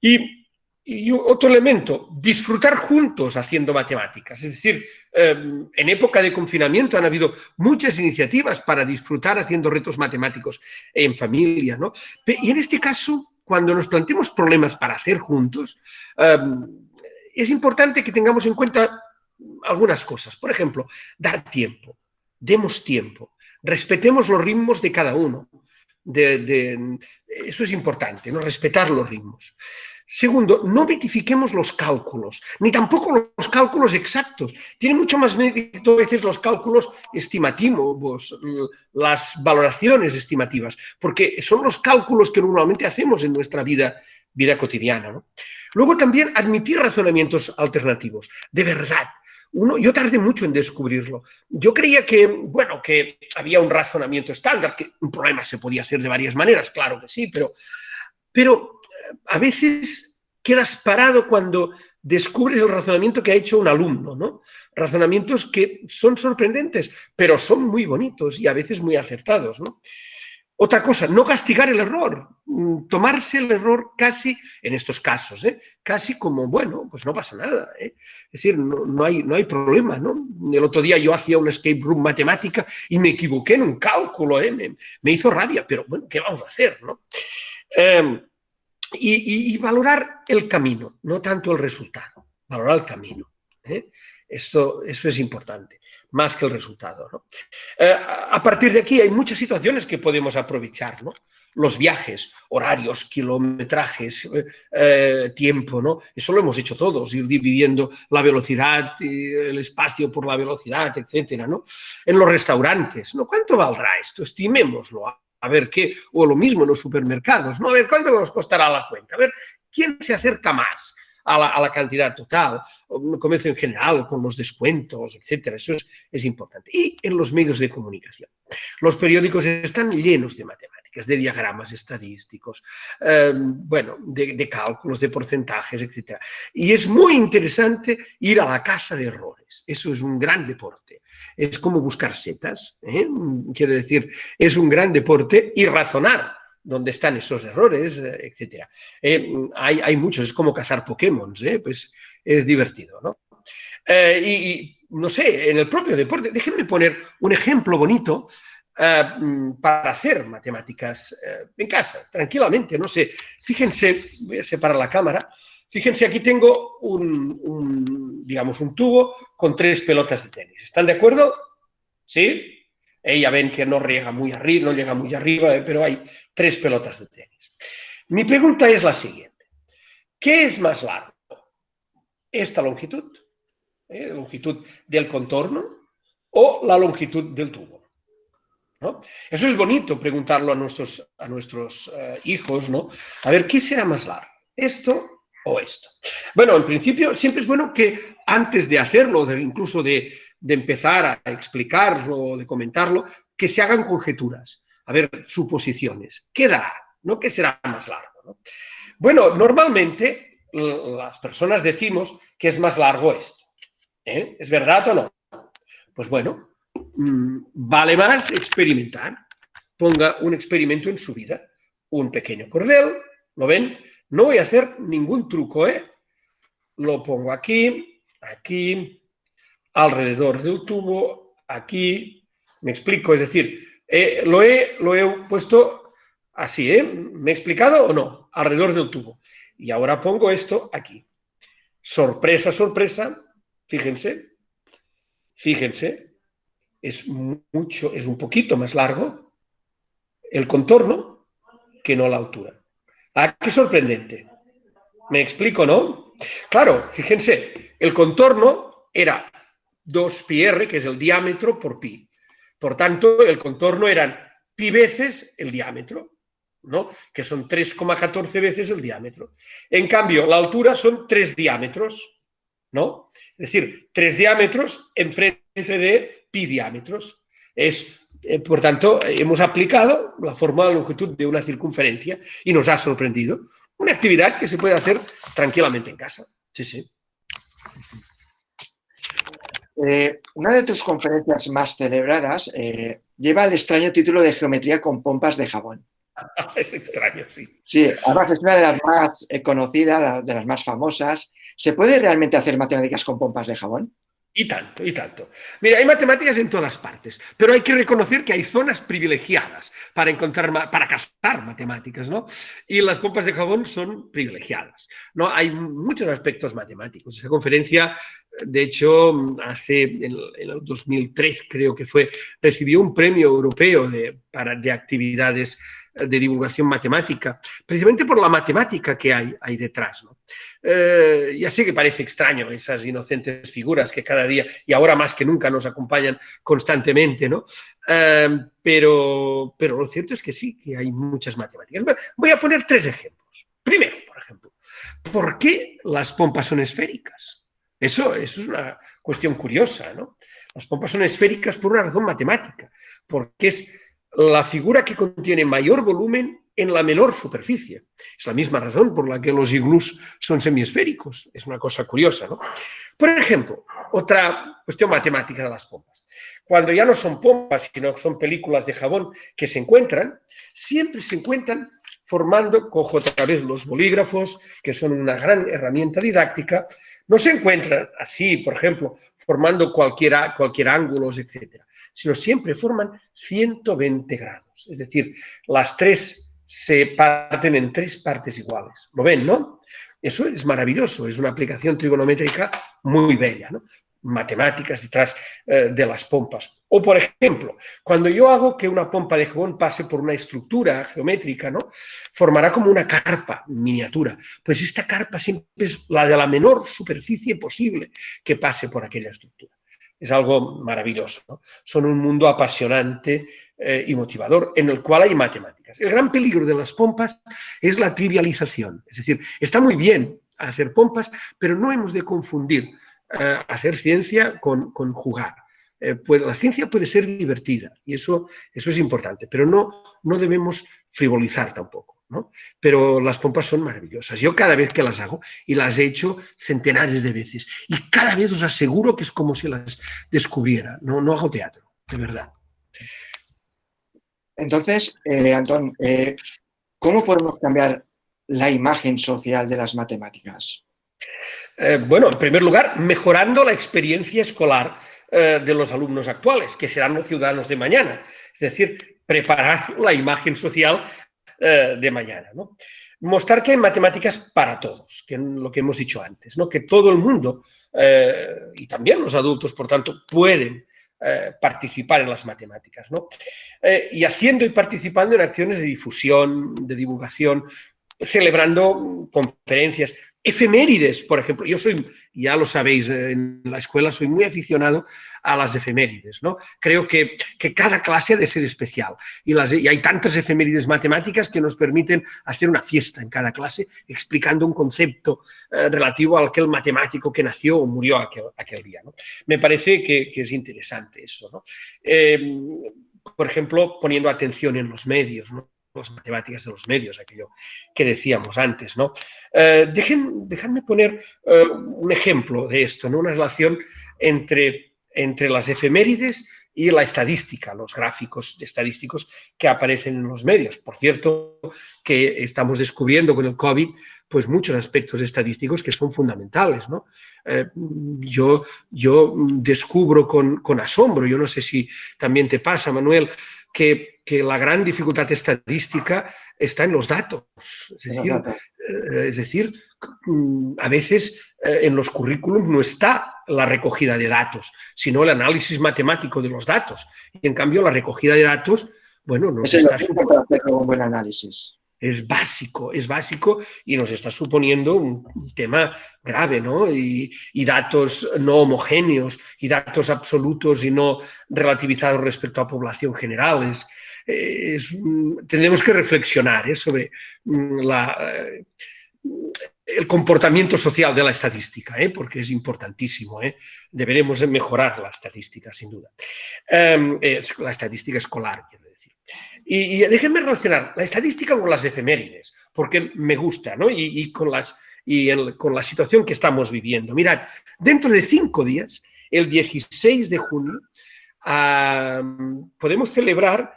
Y otro elemento, disfrutar juntos haciendo matemáticas. Es decir, en época de confinamiento han habido muchas iniciativas para disfrutar haciendo retos matemáticos en familia, ¿no? Y en este caso, cuando nos planteemos problemas para hacer juntos, es importante que tengamos en cuenta algunas cosas. Por ejemplo, dar tiempo, demos tiempo, respetemos los ritmos de cada uno. Eso es importante, ¿no? Respetar los ritmos. Segundo, no mitifiquemos los cálculos, ni tampoco los cálculos exactos. Tiene mucho más mérito a veces los cálculos estimativos, las valoraciones estimativas, porque son los cálculos que normalmente hacemos en nuestra vida cotidiana, ¿no? Luego también admitir razonamientos alternativos, de verdad. Yo tardé mucho en descubrirlo. Yo creía que, bueno, que había un razonamiento estándar, que un problema se podía hacer de varias maneras, claro que sí, pero a veces quedas parado cuando descubres el razonamiento que ha hecho un alumno, ¿no? Razonamientos que son sorprendentes, pero son muy bonitos y a veces muy acertados, ¿no? Otra cosa, no castigar el error, tomarse el error casi, en estos casos, casi como, bueno, pues no pasa nada. Es decir, no hay problema, ¿no? El otro día yo hacía una escape room matemática y me equivoqué en un cálculo, me hizo rabia, pero bueno, ¿qué vamos a hacer, no? Y valorar el camino, no tanto el resultado, valorar el camino. Eso es importante, más que el resultado, ¿no? A partir de aquí hay muchas situaciones que podemos aprovechar, ¿no? Los viajes, horarios, kilometrajes, tiempo, ¿no? Eso lo hemos hecho todos, ir dividiendo la velocidad, el espacio por la velocidad, etcétera, ¿no? En los restaurantes, ¿no? ¿Cuánto valdrá esto? Estimémoslo. A ver qué, o lo mismo en los supermercados, ¿no? A ver cuánto nos costará la cuenta, a ver quién se acerca más a la cantidad total, el comercio en general, con los descuentos, etcétera. Eso es importante. Y en los medios de comunicación. Los periódicos están llenos de matemáticas, de diagramas estadísticos, bueno, de cálculos, de porcentajes, etcétera. Y es muy interesante ir a la caza de errores. Eso es un gran deporte. Es como buscar setas, quiere decir, es un gran deporte y razonar dónde están esos errores, etcétera. Hay muchos, es como cazar Pokémon, pues es divertido, ¿no? Y no sé, en el propio deporte, déjenme poner un ejemplo bonito para hacer matemáticas en casa, tranquilamente, no sé. Fíjense, voy a separar la cámara, fíjense, aquí tengo digamos, un tubo con 3 pelotas de tenis. ¿Están de acuerdo? ¿Sí? Ya ven que no llega muy arriba, pero hay 3 pelotas de tenis. Mi pregunta es la siguiente. ¿Qué es más largo? ¿Esta longitud? ¿La longitud del contorno? ¿O la longitud del tubo? ¿No? Eso es bonito preguntarlo a nuestros hijos, ¿no? A ver, ¿qué será más largo? ¿Esto o esto? Bueno, en principio siempre es bueno que antes de hacerlo, incluso de empezar a explicarlo, de comentarlo, que se hagan conjeturas, a ver, suposiciones. ¿Qué dará? ¿No? ¿Qué será más largo? ¿No? Bueno, normalmente las personas decimos que es más largo esto. ¿Es verdad o no? Pues bueno, vale más experimentar. Ponga un experimento en su vida. Un pequeño cordel, ¿lo ven? No voy a hacer ningún truco, Lo pongo aquí, aquí, alrededor del tubo, aquí. Me explico, es decir, lo he puesto así, ¿Me he explicado o no? Alrededor del tubo. Y ahora pongo esto aquí. Sorpresa, sorpresa, fíjense, es un poquito más largo el contorno que no la altura. ¿Ah, qué sorprendente? ¿Me explico, no? Claro, fíjense, el contorno era 2πr, que es el diámetro, por pi. Por tanto, el contorno eran pi veces el diámetro, ¿no? Que son 3,14 veces el diámetro. En cambio, la altura son 3 diámetros, ¿no? Es decir, 3 diámetros en frente de pi diámetros. Por tanto, hemos aplicado la fórmula de longitud de una circunferencia y nos ha sorprendido. Una actividad que se puede hacer tranquilamente en casa. Sí, sí. Una de tus conferencias más celebradas lleva el extraño título de Geometría con pompas de jabón. Es extraño, sí. Sí, además es una de las más conocidas, de las más famosas. ¿Se puede realmente hacer matemáticas con pompas de jabón? Y tanto, y tanto. Mira, hay matemáticas en todas partes, pero hay que reconocer que hay zonas privilegiadas para cazar matemáticas, ¿no? Y las pompas de jabón son privilegiadas, ¿no? Hay muchos aspectos matemáticos. Esa conferencia, de hecho, en el 2003, creo que fue, recibió un premio europeo de actividades de divulgación matemática, precisamente por la matemática que hay detrás, ¿no? Ya sé que parece extraño esas inocentes figuras que cada día, y ahora más que nunca, nos acompañan constantemente, ¿no? Pero lo cierto es que sí, que hay muchas matemáticas. Voy a poner 3 ejemplos. Primero, por ejemplo, ¿por qué las pompas son esféricas? Eso es una cuestión curiosa, ¿no? Las pompas son esféricas por una razón matemática, porque es la figura que contiene mayor volumen en la menor superficie. Es la misma razón por la que los iglús son semiesféricos. Es una cosa curiosa, ¿no? Por ejemplo, otra cuestión matemática de las pompas. Cuando ya no son pompas, sino son películas de jabón que se encuentran, siempre se encuentran formando, cojo otra vez los bolígrafos, que son una gran herramienta didáctica, no se encuentran así, por ejemplo, formando cualquier ángulo, etc., sino siempre forman 120 grados. Es decir, las 3 se parten en 3 partes iguales. ¿Lo ven, no? Eso es maravilloso, es una aplicación trigonométrica muy bella, ¿no? Matemáticas detrás de las pompas. O, por ejemplo, cuando yo hago que una pompa de jabón pase por una estructura geométrica, ¿no? Formará como una carpa miniatura. Pues esta carpa siempre es la de la menor superficie posible que pase por aquella estructura. Es algo maravilloso, ¿no? Son un mundo apasionante y motivador en el cual hay matemáticas. El gran peligro de las pompas es la trivialización. Es decir, está muy bien hacer pompas, pero no hemos de confundir hacer ciencia con jugar. La ciencia puede ser divertida y eso es importante, pero no debemos frivolizar tampoco, ¿no? Pero las pompas son maravillosas. Yo cada vez que las hago, y las he hecho centenares de veces, y cada vez os aseguro que es como si las descubriera. No hago teatro, de verdad. Entonces, Antón, ¿cómo podemos cambiar la imagen social de las matemáticas? Bueno, en primer lugar, mejorando la experiencia escolar de los alumnos actuales, que serán los ciudadanos de mañana. Es decir, preparar la imagen social de mañana, ¿no? Mostrar que hay matemáticas para todos, que es lo que hemos dicho antes, ¿no? Que todo el mundo, y también los adultos, por tanto, pueden participar en las matemáticas, ¿no? Y haciendo y participando en acciones de difusión, de divulgación, celebrando conferencias, efemérides, por ejemplo. Yo soy, ya lo sabéis, en la escuela soy muy aficionado a las efemérides, ¿no? Creo que cada clase ha de ser especial y hay tantas efemérides matemáticas que nos permiten hacer una fiesta en cada clase explicando un concepto relativo a aquel matemático que nació o murió aquel día, ¿no? Me parece que es interesante eso, ¿no? Por ejemplo, poniendo atención en los medios, ¿no? Las matemáticas de los medios, aquello que decíamos antes, ¿no? Dejadme poner un ejemplo de esto, ¿no? Una relación entre las efemérides y la estadística, los gráficos estadísticos que aparecen en los medios. Por cierto, que estamos descubriendo con el COVID pues muchos aspectos estadísticos que son fundamentales, ¿no? Yo descubro con asombro, yo no sé si también te pasa, Manuel, que la gran dificultad estadística está en los datos. Es decir, a veces en los currículums no está la recogida de datos, sino el análisis matemático de los datos. Y en cambio la recogida de datos, bueno, nos está para hacer un buen análisis. Es básico y nos está suponiendo un tema grave, ¿no? Y datos no homogéneos y datos absolutos y no relativizados respecto a población general. Tendremos que reflexionar sobre el comportamiento social de la estadística, porque es importantísimo. Deberemos mejorar la estadística, sin duda. La estadística escolar, quiero decir. Y déjenme relacionar la estadística con las efemérides, porque me gusta, ¿no? Y con la situación que estamos viviendo. Mirad, dentro de 5 días, el 16 de junio, podemos celebrar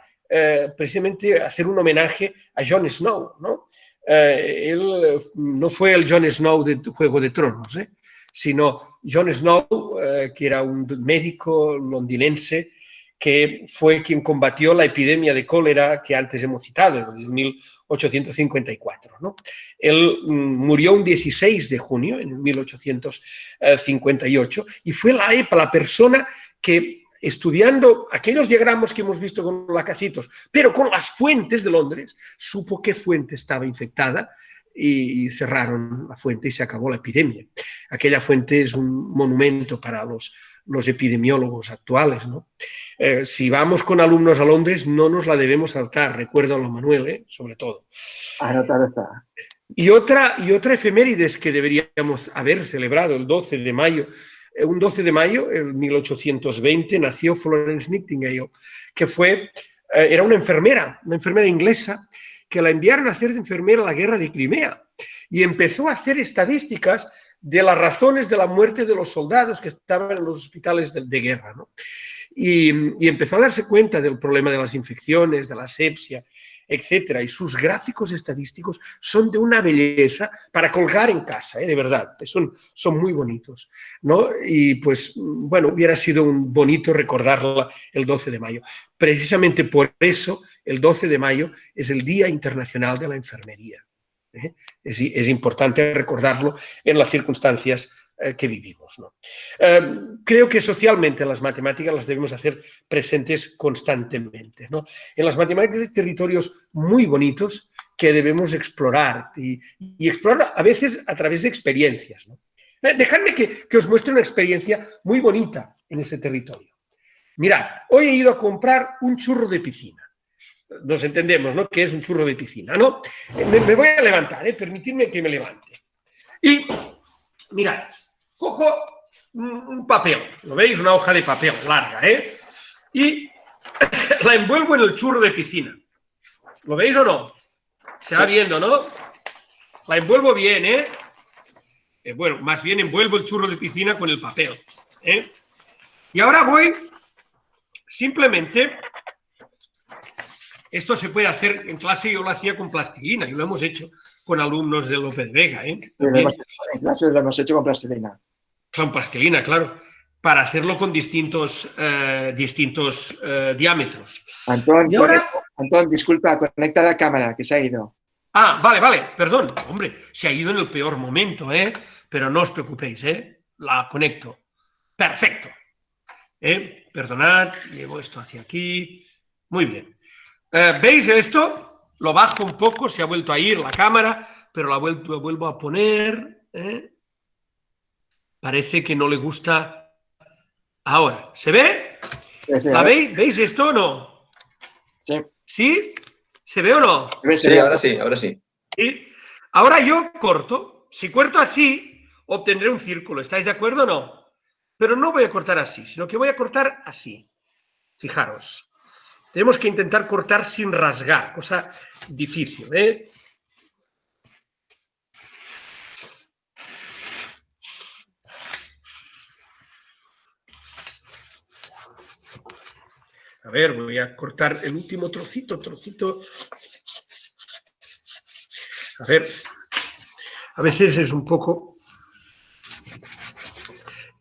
precisamente hacer un homenaje a Jon Snow, ¿no? Él no fue el Jon Snow de Juego de Tronos, sino Jon Snow, que era un médico londinense que fue quien combatió la epidemia de cólera que antes hemos citado, en 1854, ¿no? Él murió un 16 de junio, en 1858, y fue la persona que estudiando aquellos diagramas que hemos visto con Lacasitos, pero con las fuentes de Londres, supo qué fuente estaba infectada y cerraron la fuente y se acabó la epidemia. Aquella fuente es un monumento para los epidemiólogos actuales, ¿no? Si vamos con alumnos a Londres, no nos la debemos saltar, recuérdalo, Manuel, sobre todo. Anotado está. Y otra efemérides que deberíamos haber celebrado el 12 de mayo, un 12 de mayo, en 1820, nació Florence Nightingale, que era una enfermera inglesa, que la enviaron a hacer de enfermera a la guerra de Crimea y empezó a hacer estadísticas de las razones de la muerte de los soldados que estaban en los hospitales de guerra, ¿no? Y empezó a darse cuenta del problema de las infecciones, de la asepsia, etcétera, y sus gráficos estadísticos son de una belleza para colgar en casa, de verdad, son muy bonitos, ¿no? Y pues, bueno, hubiera sido un bonito recordarla el 12 de mayo. Precisamente por eso, el 12 de mayo es el Día Internacional de la Enfermería. Es importante recordarlo en las circunstancias que vivimos, ¿no? Creo que socialmente las matemáticas las debemos hacer presentes constantemente, ¿no? En las matemáticas hay territorios muy bonitos que debemos explorar y explorar a veces a través de experiencias, ¿no? Dejadme que os muestre una experiencia muy bonita en ese territorio. Mirad, hoy he ido a comprar un churro de piscina. Nos entendemos, ¿no? ¿Qué es un churro de piscina, no? Me voy a levantar, permitidme que me levante. Y, mirad, cojo un papel, ¿lo veis? Una hoja de papel larga, y la envuelvo en el churro de piscina. ¿Lo veis o no? Se va viendo, ¿no? La envuelvo bien, bueno, más bien envuelvo el churro de piscina con el papel, Y ahora voy simplemente... Esto se puede hacer en clase, yo lo hacía con plastilina y lo hemos hecho con alumnos de Lope de Vega. En clase lo hemos hecho con plastilina. Con plastilina, claro, para hacerlo con distintos diámetros. Antón, y ahora... Antón, disculpa, conecta la cámara, que se ha ido. Ah, vale, perdón. Hombre, se ha ido en el peor momento, pero no os preocupéis, la conecto. Perfecto. Perdonad, llevo esto hacia aquí. Muy bien. ¿Veis esto? Lo bajo un poco, se ha vuelto a ir la cámara, pero la vuelvo a poner. Parece que no le gusta. Ahora, ¿se ve? Sí, ¿La veis? ¿Veis esto o no? Sí. ¿Sí? ¿Se ve o no? Sí, ahora sí, ahora sí. ¿Sí? Ahora yo corto. Si corto así, obtendré un círculo. ¿Estáis de acuerdo o no? Pero no voy a cortar así, sino que voy a cortar así. Fijaros. Tenemos que intentar cortar sin rasgar, cosa difícil, A ver, voy a cortar el último trocito. A ver, a veces es un poco...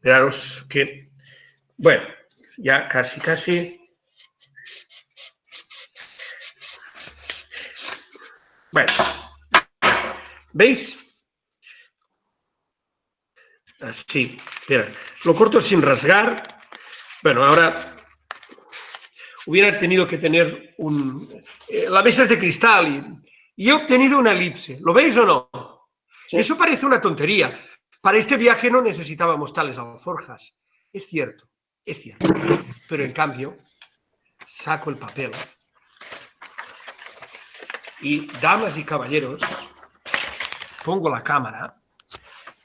Miraros que... Bueno, ya casi... Bueno, ¿veis? Así, mira, lo corto sin rasgar. Bueno, ahora hubiera tenido que tener la mesa es de cristal y he obtenido una elipse. ¿Lo veis o no? Sí. Eso parece una tontería. Para este viaje no necesitábamos tales alforjas. Es cierto. Pero en cambio, saco el papel. Y, damas y caballeros, pongo la cámara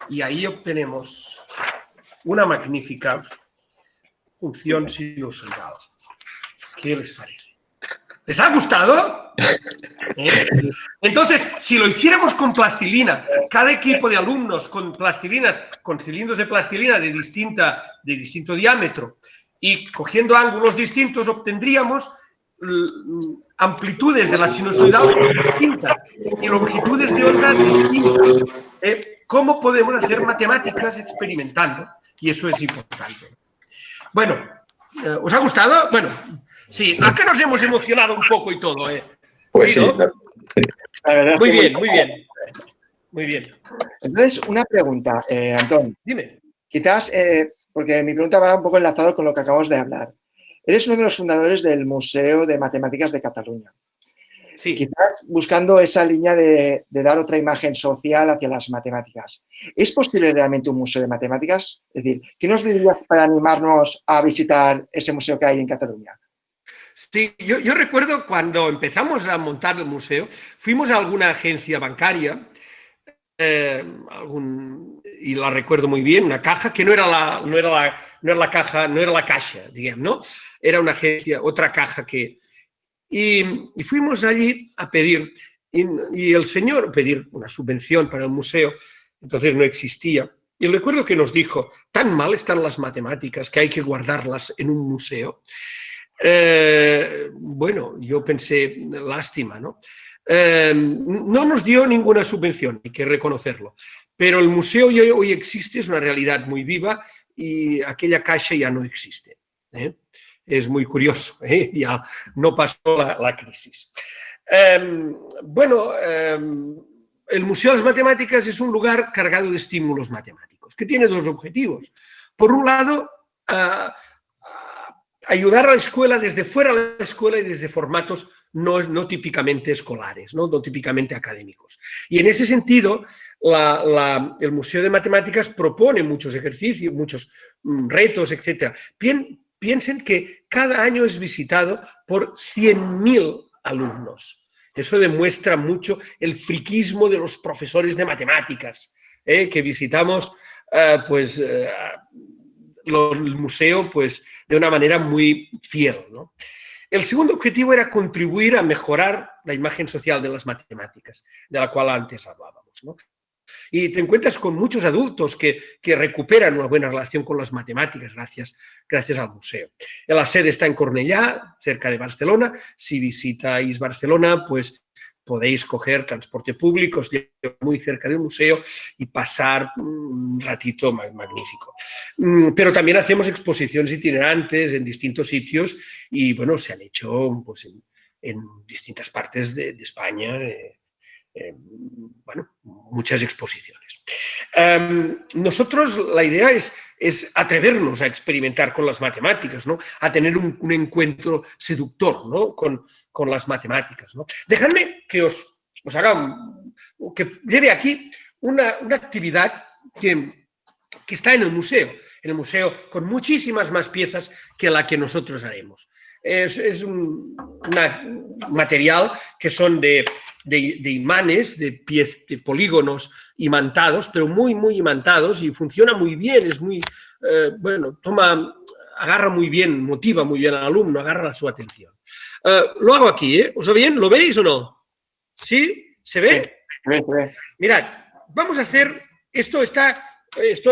y ahí obtenemos una magnífica función sinusoidal. ¿Qué les parece? ¿Les ha gustado? Entonces, si lo hiciéramos con plastilina, cada equipo de alumnos con plastilinas, con cilindros de plastilina de distinto diámetro y cogiendo ángulos distintos, obtendríamos amplitudes de la sinusoidal distintas y longitudes de onda distintas. ¿Cómo podemos hacer matemáticas experimentando? Y eso es importante. Bueno, ¿os ha gustado? Bueno, sí, ¿a qué nos hemos emocionado un poco y todo? Pues sí, ¿no? claro. Muy bien. Entonces, una pregunta, Antón. Dime. Quizás, porque mi pregunta va un poco enlazado con lo que acabamos de hablar. Eres uno de los fundadores del Museo de Matemáticas de Cataluña. Sí. Quizás buscando esa línea de dar otra imagen social hacia las matemáticas. ¿Es posible realmente un museo de matemáticas? Es decir, ¿qué nos dirías para animarnos a visitar ese museo que hay en Cataluña? Sí, yo recuerdo cuando empezamos a montar el museo, fuimos a alguna agencia bancaria, y la recuerdo muy bien, una caja que no era la caja, no era la Caixa, digamos, ¿no? Era una agencia, otra caja que... Y fuimos allí a pedir, y el señor pedir una subvención para el museo, entonces no existía. Y recuerdo que nos dijo, tan mal están las matemáticas que hay que guardarlas en un museo. Bueno, yo pensé, lástima, ¿no? No nos dio ninguna subvención, hay que reconocerlo, pero el museo hoy existe, es una realidad muy viva y aquella caixa ya no existe. Es muy curioso, ya no pasó la crisis. Bueno, el Museo de las Matemáticas es un lugar cargado de estímulos matemáticos, que tiene dos objetivos. Por un lado, ayudar a la escuela desde fuera de la escuela y desde formatos no típicamente escolares, no típicamente académicos. Y en ese sentido, el Museo de Matemáticas propone muchos ejercicios, muchos retos, etc. Piensen que cada año es visitado por 100.000 alumnos. Eso demuestra mucho el friquismo de los profesores de matemáticas, que visitamos, el museo pues, de una manera muy fiel, ¿no? El segundo objetivo era contribuir a mejorar la imagen social de las matemáticas, de la cual antes hablábamos, ¿no? Y te encuentras con muchos adultos que recuperan una buena relación con las matemáticas gracias al museo. La sede está en Cornellá, cerca de Barcelona. Si visitáis Barcelona, pues podéis coger transporte público, os lleva muy cerca del museo y pasar un ratito magnífico. Pero también hacemos exposiciones itinerantes en distintos sitios y, bueno, se han hecho pues, en distintas partes de España, bueno, muchas exposiciones. Nosotros la idea es atrevernos a experimentar con las matemáticas, ¿no? A tener un encuentro seductor, ¿no? con las matemáticas, ¿no? Dejadme que os haga, que lleve aquí una actividad que está en el museo con muchísimas más piezas que la que nosotros haremos. Es un material que son de imanes, de polígonos imantados, pero muy, muy imantados y funciona muy bien, es muy, bueno, agarra muy bien, motiva muy bien al alumno, agarra su atención. Lo hago aquí, ¿eh? ¿Os va bien? ¿Lo veis o no? ¿Sí? ¿Se ve? Sí. Mirad, vamos a hacer, esto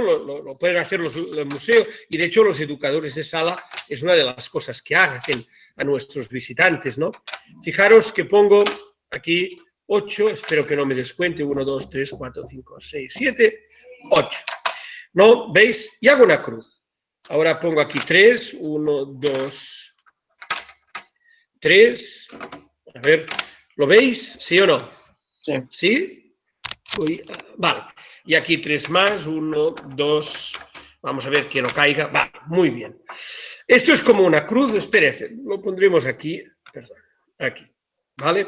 lo pueden hacer los museos y de hecho los educadores de sala es una de las cosas que hacen a nuestros visitantes, ¿no? Fijaros que pongo aquí 8, espero que no me descuente, 1, 2, 3, 4, 5, 6, 7, 8. ¿No? ¿Veis? Y hago una cruz. Ahora pongo aquí 3, 1, 2, 3. A ver, ¿lo veis? ¿Sí o no? Sí. ¿Sí? Vale. Y aquí 3 más, 1, 2, vamos a ver que no caiga. Vale, muy bien. Esto es como una cruz, espérese, lo pondremos aquí, perdón, aquí, ¿vale?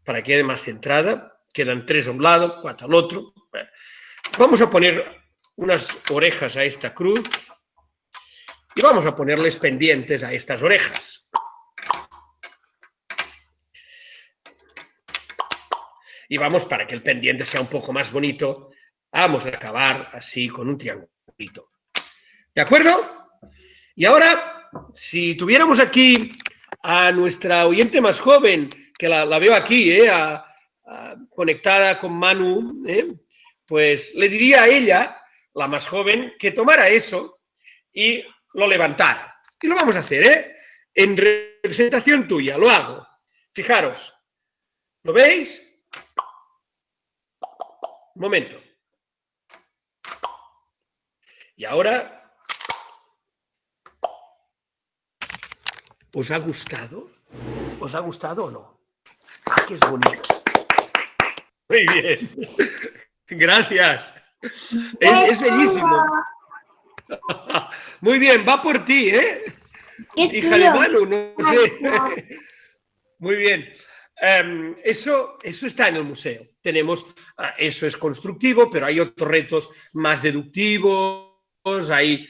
Para que quede más centrada, quedan 3 a un lado, 4 al otro. Vamos a poner unas orejas a esta cruz y vamos a ponerles pendientes a estas orejas. Y vamos, para que el pendiente sea un poco más bonito, vamos a acabar así con un triangulito. ¿De acuerdo? Y ahora, si tuviéramos aquí a nuestra oyente más joven, que la veo aquí, conectada con Manu, pues le diría a ella, la más joven, que tomara eso y lo levantara. Y lo vamos a hacer, en representación tuya, lo hago. Fijaros, ¿lo veis? Un momento. Y ahora, ¿os ha gustado? ¿Os ha gustado o no? ¡Ah, qué es bonito! Muy bien. Gracias. Es bellísimo. Muy bien, va por ti, ¿eh? ¡Qué Hija de chulo! Manu, no sé. No. Muy bien. Eso está en el museo. Tenemos, eso es constructivo, pero hay otros retos más deductivos, hay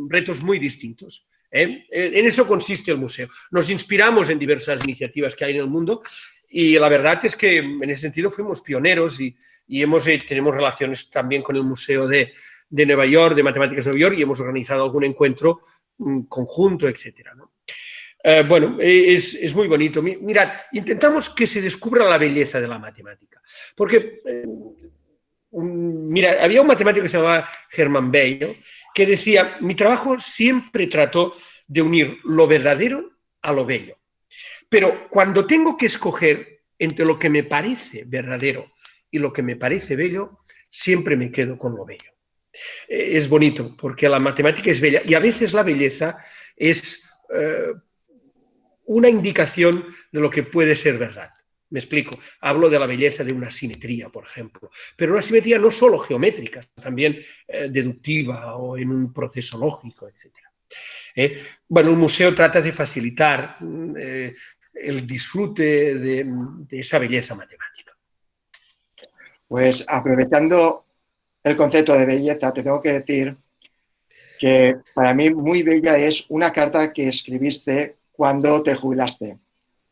retos muy distintos. En eso consiste el museo. Nos inspiramos en diversas iniciativas que hay en el mundo y la verdad es que en ese sentido fuimos pioneros y tenemos relaciones también con el Museo de Nueva York, de Matemáticas de Nueva York, y hemos organizado algún encuentro conjunto, etcétera, ¿no? Bueno, es muy bonito. Mirad, intentamos que se descubra la belleza de la matemática. Porque, mira, había un matemático que se llamaba Hermann Weyl que decía, mi trabajo siempre trató de unir lo verdadero a lo bello. Pero cuando tengo que escoger entre lo que me parece verdadero y lo que me parece bello, siempre me quedo con lo bello. Es bonito, porque la matemática es bella y a veces la belleza es una indicación de lo que puede ser verdad. Me explico. Hablo de la belleza de una simetría, por ejemplo. Pero una simetría no solo geométrica, también deductiva o en un proceso lógico, etc. Bueno, el museo trata de facilitar el disfrute de esa belleza matemática. Pues aprovechando el concepto de belleza, te tengo que decir que para mí muy bella es una carta que escribiste cuando te jubilaste,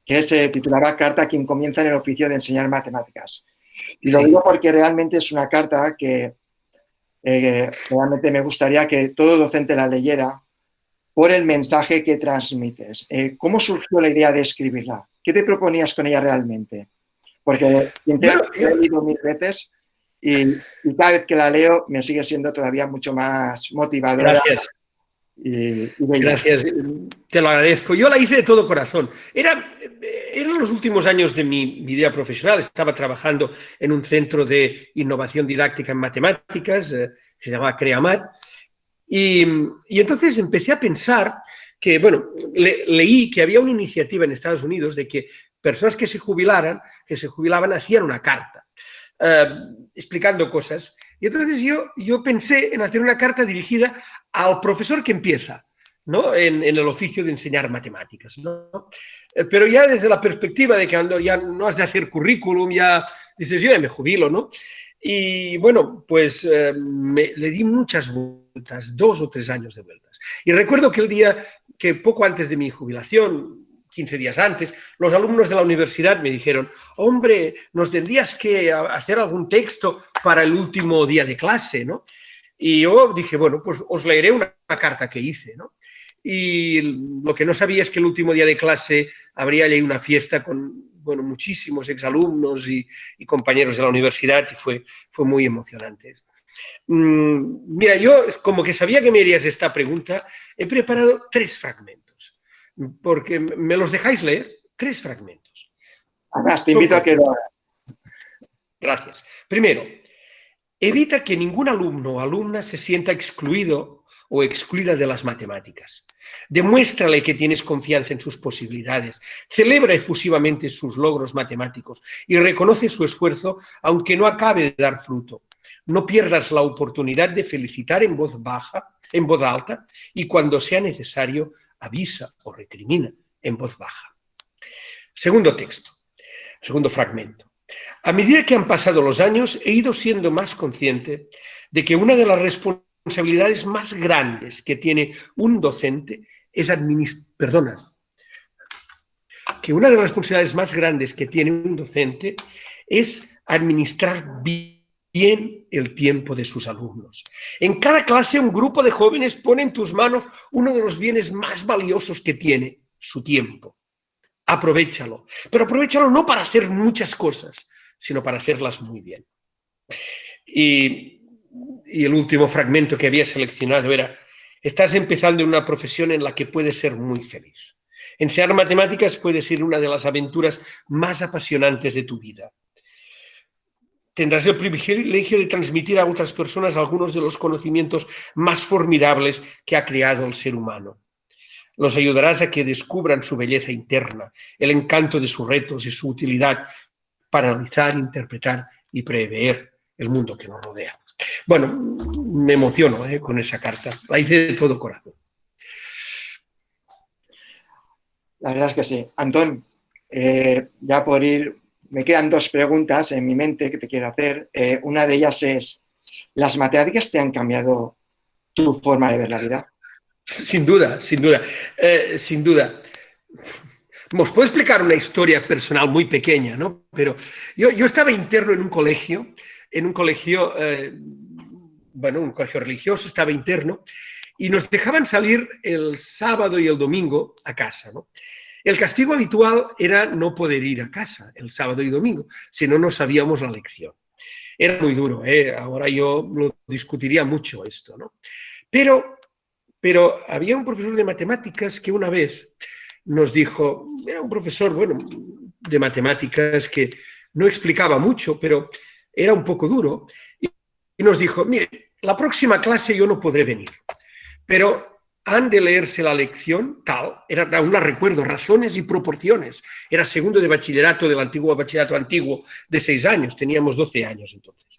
que se titulaba Carta a quien comienza en el oficio de enseñar matemáticas. Y lo digo porque realmente es una carta que realmente me gustaría que todo docente la leyera por el mensaje que transmites. ¿Cómo surgió la idea de escribirla? ¿Qué te proponías con ella realmente? Porque sinceramente la he leído 1000 veces y cada vez que la leo me sigue siendo todavía mucho más motivadora. Gracias. Y bella. Gracias, te lo agradezco. Yo la hice de todo corazón. Eran los últimos años de mi vida profesional. Estaba trabajando en un centro de innovación didáctica en matemáticas, que se llamaba CREAMAT, y entonces empecé a pensar que, bueno, leí que había una iniciativa en Estados Unidos de que personas que se jubilaban, hacían una carta explicando cosas. Y entonces yo pensé en hacer una carta dirigida al profesor que empieza, ¿no? en el oficio de enseñar matemáticas, ¿no? Pero ya desde la perspectiva de que ya no has de hacer currículum, ya dices, yo ya me jubilo, ¿no? Y bueno, pues le di muchas vueltas, 2 o 3 años de vueltas. Y recuerdo que el día que poco antes de mi jubilación, 15 días antes, los alumnos de la universidad me dijeron, hombre, nos tendrías que hacer algún texto para el último día de clase, ¿no? Y yo dije, bueno, pues os leeré una carta que hice, ¿no? Y lo que no sabía es que el último día de clase habría allí una fiesta con, bueno, muchísimos exalumnos y compañeros de la universidad y fue muy emocionante. Mira, yo como que sabía que me harías esta pregunta, he preparado 3 fragmentos, porque me los dejáis leer, 3 fragmentos. Además, te invito a que lo hagas. Gracias. Primero, evita que ningún alumno o alumna se sienta excluido o excluida de las matemáticas. Demuéstrale que tienes confianza en sus posibilidades, celebra efusivamente sus logros matemáticos y reconoce su esfuerzo aunque no acabe de dar fruto. No pierdas la oportunidad de felicitar en voz alta y cuando sea necesario avisa o recrimina en voz baja. Segundo texto, segundo fragmento. A medida que han pasado los años, he ido siendo más consciente de que una de las responsabilidades más grandes que tiene un docente es administrar bien el tiempo de sus alumnos. En cada clase un grupo de jóvenes pone en tus manos uno de los bienes más valiosos que tiene, su tiempo. Aprovéchalo, pero aprovéchalo no para hacer muchas cosas, sino para hacerlas muy bien. Y el último fragmento que había seleccionado era, estás empezando en una profesión en la que puedes ser muy feliz. Enseñar matemáticas puede ser una de las aventuras más apasionantes de tu vida. Tendrás el privilegio de transmitir a otras personas algunos de los conocimientos más formidables que ha creado el ser humano. Los ayudarás a que descubran su belleza interna, el encanto de sus retos y su utilidad para analizar, interpretar y prever el mundo que nos rodea. Bueno, me emociono con esa carta. La hice de todo corazón. La verdad es que sí. Antón, ya por ir, me quedan dos preguntas en mi mente que te quiero hacer. Una de ellas es, ¿las matemáticas te han cambiado tu forma de ver la vida? Sin duda, sin duda, sin duda. Os puedo explicar una historia personal muy pequeña, ¿no? Pero yo estaba interno en un colegio, bueno, un colegio religioso, estaba interno, y nos dejaban salir el sábado y el domingo a casa, ¿no? El castigo habitual era no poder ir a casa el sábado y domingo, si no, no sabíamos la lección. Era muy duro, ¿eh? Ahora yo lo discutiría mucho esto, ¿no? Pero había un profesor de matemáticas que una vez nos dijo, era un profesor, bueno, de matemáticas que no explicaba mucho, pero era un poco duro, y nos dijo, mire, la próxima clase yo no podré venir, pero han de leerse la lección tal, aún la recuerdo, razones y proporciones, era segundo de bachillerato del antiguo bachillerato antiguo de 6 años, teníamos 12 años entonces.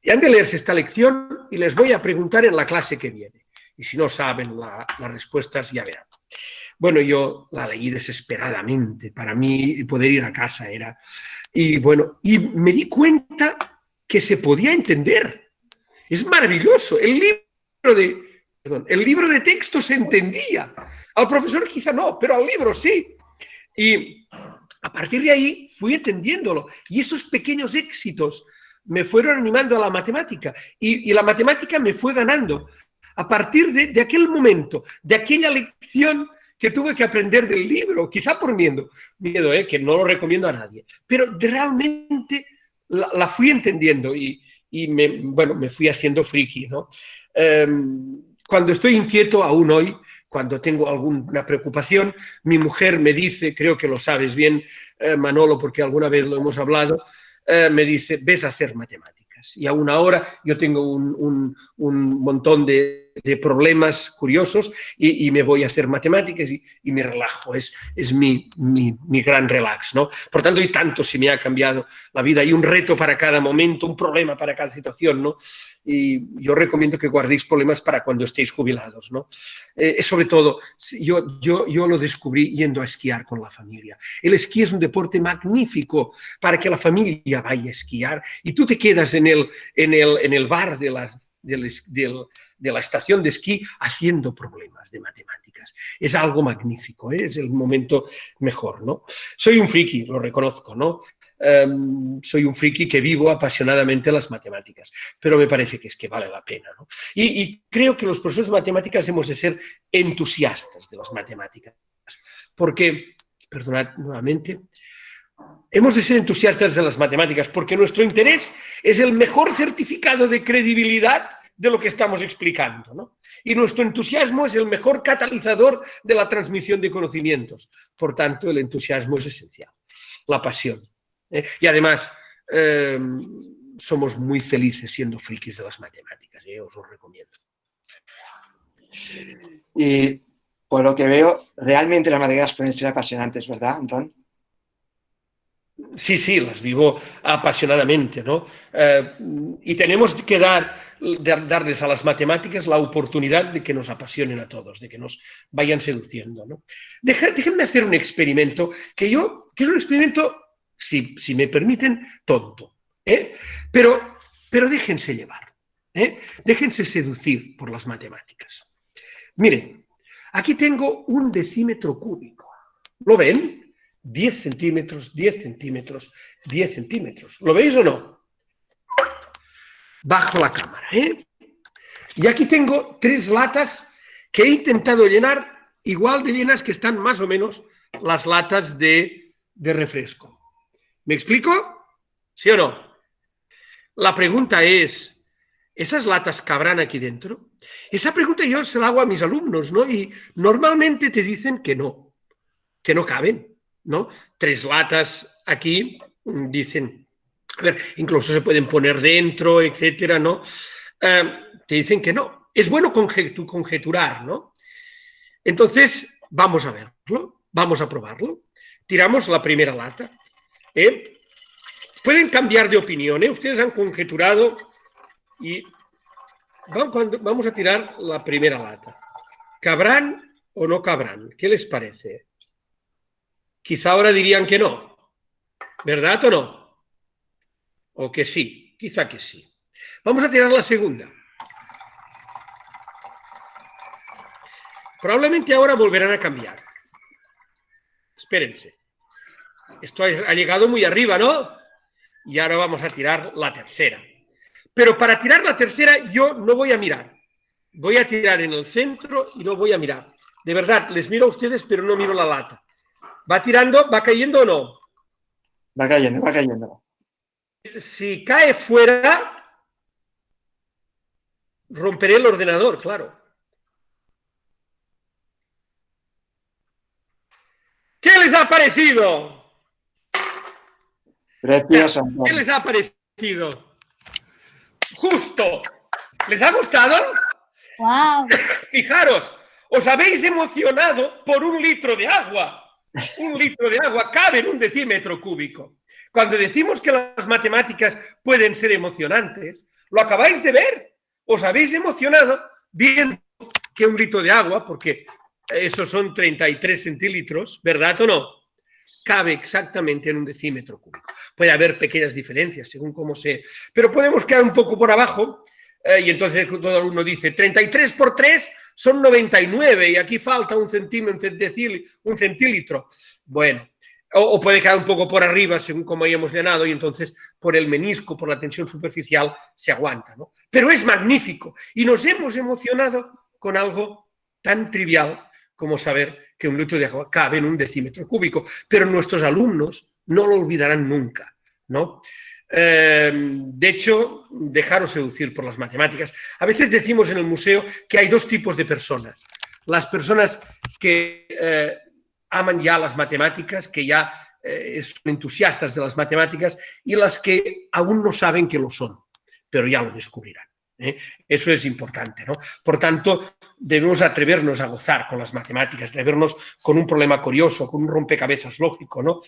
Y han de leerse esta lección y les voy a preguntar en la clase que viene. Y si no saben las respuestas, ya verán. Bueno, yo la leí desesperadamente. Para mí, poder ir a casa era... Y bueno, y me di cuenta que se podía entender. Es maravilloso. El libro de texto se entendía. Al profesor quizá no, pero al libro sí. Y a partir de ahí fui entendiéndolo. Y esos pequeños éxitos me fueron animando a la matemática. Y la matemática me fue ganando. A partir de aquel momento, de aquella lección que tuve que aprender del libro, quizá por miedo, que no lo recomiendo a nadie, pero realmente la fui entendiendo y me fui haciendo friki, ¿no? Cuando estoy inquieto, aún hoy, cuando tengo alguna preocupación, mi mujer me dice, creo que lo sabes bien, Manolo, porque alguna vez lo hemos hablado, me dice, ves a hacer matemáticas. Y aún ahora yo tengo un montón de problemas curiosos y me voy a hacer matemáticas y me relajo. Es mi gran relax, ¿no? Por tanto, y tanto si me ha cambiado la vida. Hay un reto para cada momento, un problema para cada situación, ¿no? Y yo recomiendo que guardéis problemas para cuando estéis jubilados, ¿no? Sobre todo, yo lo descubrí yendo a esquiar con la familia. El esquí es un deporte magnífico para que la familia vaya a esquiar y tú te quedas en el bar de la estación de esquí haciendo problemas de matemáticas. Es algo magnífico, ¿eh? Es el momento mejor, ¿no? Soy un friki, lo reconozco, ¿no? Soy un friki que vivo apasionadamente las matemáticas, pero me parece que es que vale la pena, ¿no? Y creo que los profesores de matemáticas hemos de ser entusiastas de las matemáticas, porque, perdonad nuevamente, hemos de ser entusiastas de las matemáticas porque nuestro interés es el mejor certificado de credibilidad de lo que estamos explicando, ¿no? Y nuestro entusiasmo es el mejor catalizador de la transmisión de conocimientos. Por tanto, el entusiasmo es esencial, la pasión. Y además, somos muy felices siendo frikis de las matemáticas, os lo recomiendo. Y por lo que veo, realmente las matemáticas pueden ser apasionantes, ¿verdad, Antón? Sí, las vivo apasionadamente, ¿no? Y tenemos que darles a las matemáticas la oportunidad de que nos apasionen a todos, de que nos vayan seduciendo, ¿no? Déjenme hacer un experimento que es un experimento, si me permiten, tonto, ¿eh? Pero déjense llevar, ¿eh? Déjense seducir por las matemáticas. Miren, aquí tengo un decímetro cúbico. ¿Lo ven? 10 centímetros, 10 centímetros, 10 centímetros. ¿Lo veis o no? Bajo la cámara, ¿eh? Y aquí tengo 3 latas que he intentado llenar igual de llenas que están más o menos las latas de refresco. ¿Me explico? ¿Sí o no? La pregunta es, ¿esas latas cabrán aquí dentro? Esa pregunta yo se la hago a mis alumnos, ¿no? Y normalmente te dicen que no caben, ¿no? 3 latas aquí, dicen, a ver, incluso se pueden poner dentro, etcétera, ¿no? Te dicen que no. Es bueno conjeturar, ¿no? Entonces, vamos a verlo, vamos a probarlo. Tiramos la primera lata, ¿eh? Pueden cambiar de opinión, ¿eh? Ustedes han conjeturado y vamos a tirar la primera lata. ¿Cabrán o no cabrán? ¿Qué les parece? Quizá ahora dirían que no. ¿Verdad o no? O que sí. Quizá que sí. Vamos a tirar la segunda. Probablemente ahora volverán a cambiar. Espérense. Esto ha llegado muy arriba, ¿no? Y ahora vamos a tirar la tercera. Pero para tirar la tercera yo no voy a mirar. Voy a tirar en el centro y no voy a mirar. De verdad, les miro a ustedes, pero no miro la lata. ¿Va tirando? ¿Va cayendo o no? Va cayendo, va cayendo. Si cae fuera, romperé el ordenador, claro. ¿Qué les ha parecido? Precioso. ¿Qué les ha parecido? Justo. ¿Les ha gustado? ¡Wow! Fijaros, os habéis emocionado por 1 litro de agua. 1 litro de agua cabe en 1 decímetro cúbico. Cuando decimos que las matemáticas pueden ser emocionantes, lo acabáis de ver. Os habéis emocionado viendo que 1 litro de agua, porque esos son 33 centilitros, ¿verdad o no? Cabe exactamente en 1 decímetro cúbico. Puede haber pequeñas diferencias según cómo se... Pero podemos quedar un poco por abajo y entonces todo alumno dice 33 por 3 son 99 y aquí falta 1 centímetro. Bueno, o puede quedar un poco por arriba según cómo hayamos llenado y entonces por el menisco, por la tensión superficial se aguanta, ¿no? Pero es magnífico y nos hemos emocionado con algo tan trivial como saber que 1 litro de agua cabe en 1 decímetro cúbico, pero nuestros alumnos no lo olvidarán nunca, ¿no? De hecho, dejaros seducir por las matemáticas. A veces decimos en el museo que hay 2 tipos de personas. Las personas que aman ya las matemáticas, que ya son entusiastas de las matemáticas, y las que aún no saben que lo son, pero ya lo descubrirán. Eso es importante, ¿no? Por tanto, debemos atrevernos a gozar con las matemáticas, atrevernos con un problema curioso, con un rompecabezas lógico, ¿no?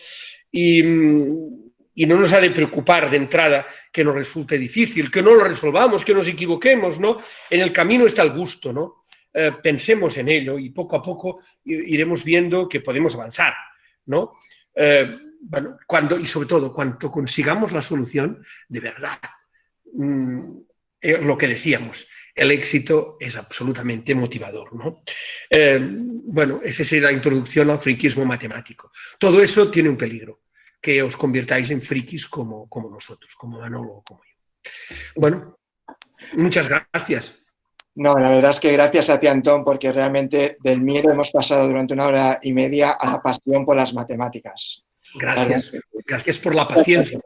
Y no nos ha de preocupar de entrada que nos resulte difícil, que no lo resolvamos, que nos equivoquemos, ¿no? En el camino está el gusto, ¿no? Pensemos en ello y poco a poco iremos viendo que podemos avanzar, ¿no? Bueno, y sobre todo, cuando consigamos la solución, de verdad, lo que decíamos, el éxito es absolutamente motivador, ¿no? Bueno, esa es la introducción al friquismo matemático. Todo eso tiene un peligro, que os convirtáis en frikis como nosotros, como Manolo o como yo. Bueno, muchas gracias. No, la verdad es que gracias a ti, Antón, porque realmente del miedo hemos pasado durante 1 hora y media a la pasión por las matemáticas. Gracias, gracias por la paciencia.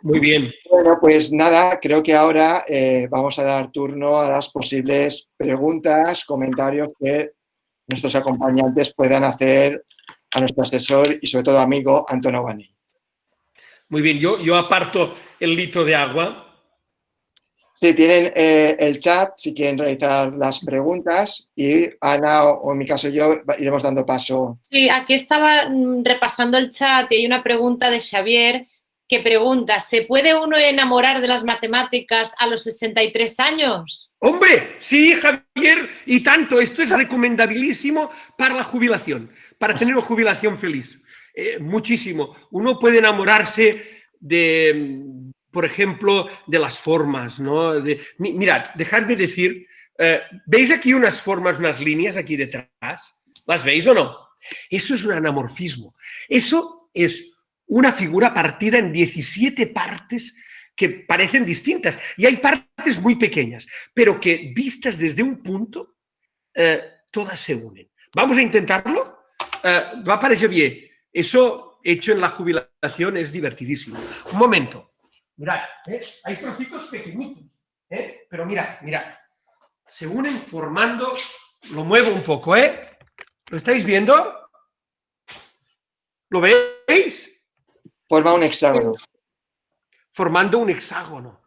Muy bien. Bueno, pues nada, creo que ahora vamos a dar turno a las posibles preguntas, comentarios que nuestros acompañantes puedan hacer a nuestro asesor y sobre todo amigo Antón Ogani. Muy bien, yo aparto el litro de agua. Sí, tienen el chat si quieren realizar las preguntas y Ana o en mi caso yo iremos dando paso. Sí, aquí estaba repasando el chat y hay una pregunta de Xavier que pregunta, ¿se puede uno enamorar de las matemáticas a los 63 años? ¡Hombre! Sí, Javier, y tanto. Esto es recomendabilísimo para la jubilación, para tener una jubilación feliz. Muchísimo. Uno puede enamorarse de, por ejemplo, de las formas, ¿no? Mirad, dejadme decir, ¿veis aquí unas formas, unas líneas aquí detrás? ¿Las veis o no? Eso es un anamorfismo. Eso es una figura partida en 17 partes que parecen distintas. Y hay partes muy pequeñas, pero que vistas desde un punto, todas se unen. ¿Vamos a intentarlo? Va a parecer bien. Eso hecho en la jubilación es divertidísimo. Un momento. Mirad, hay trocitos pequeñitos, pero mirad. Se unen formando... Lo muevo un poco, ¿Lo estáis viendo? ¿Lo veis? Forma un hexágono. Formando un hexágono.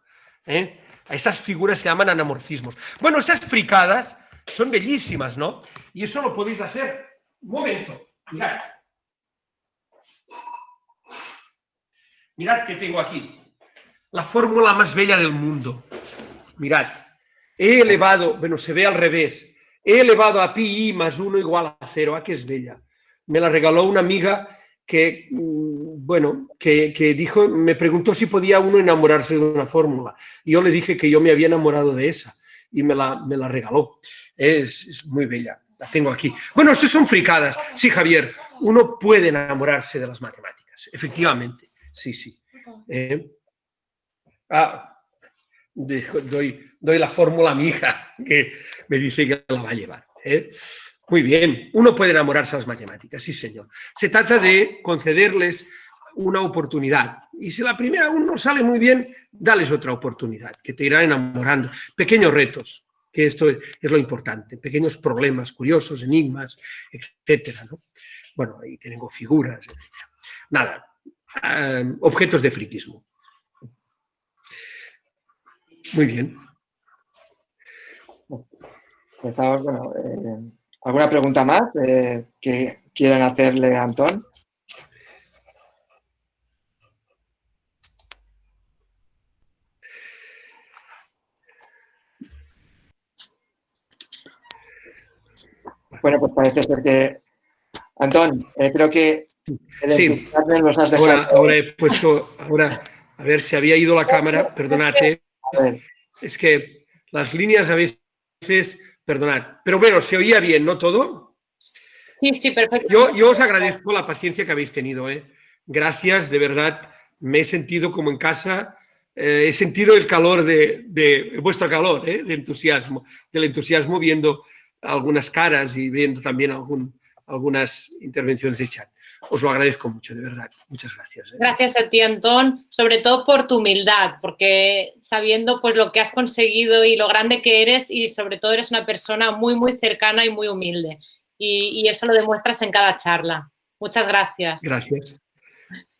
A esas figuras se llaman anamorfismos. Bueno, estas fricadas son bellísimas, ¿no? Y eso lo podéis hacer. Un momento, mirad. Mirad que tengo aquí. La fórmula más bella del mundo. Mirad. He elevado, bueno, se ve al revés. He elevado a pi i más 1 igual a 0. ¿A qué es bella? me la regaló una amiga que, bueno, que dijo, me preguntó si podía uno enamorarse de una fórmula. Y yo le dije que yo me había enamorado de esa y me la regaló. Es muy bella, la tengo aquí. Bueno, estas son fricadas. Sí, Javier, uno puede enamorarse de las matemáticas, efectivamente. Sí, sí. Doy la fórmula a mi hija, que me dice que la va a llevar. Muy bien, uno puede enamorarse de las matemáticas, sí señor. Se trata de concederles una oportunidad. Y si la primera aún no sale muy bien, dales otra oportunidad, que te irán enamorando. Pequeños retos, que esto es lo importante. Pequeños problemas curiosos, enigmas, etcétera, ¿no? Bueno, ahí tengo figuras, etcétera. Nada, objetos de friquismo. Muy bien. Empezamos, bueno, ¿alguna pregunta más que quieran hacerle a Antón? Bueno, pues parece ser que, Antón, creo que sí, los has dejado. ahora he puesto, a ver si había ido la cámara, perdonad. Es que las líneas a veces, perdonad, pero bueno, se oía bien, ¿no todo? Sí, sí, perfecto. Yo os agradezco la paciencia que habéis tenido, ¿eh? Gracias, de verdad, me he sentido como en casa, he sentido el calor de vuestro calor, del entusiasmo viendo algunas caras y viendo también algunas intervenciones de chat. Os lo agradezco mucho, de verdad. Muchas gracias. Gracias a ti, Antón, sobre todo por tu humildad, porque sabiendo pues lo que has conseguido y lo grande que eres y sobre todo eres una persona muy, muy cercana y muy humilde. Y eso lo demuestras en cada charla. Muchas gracias. Gracias.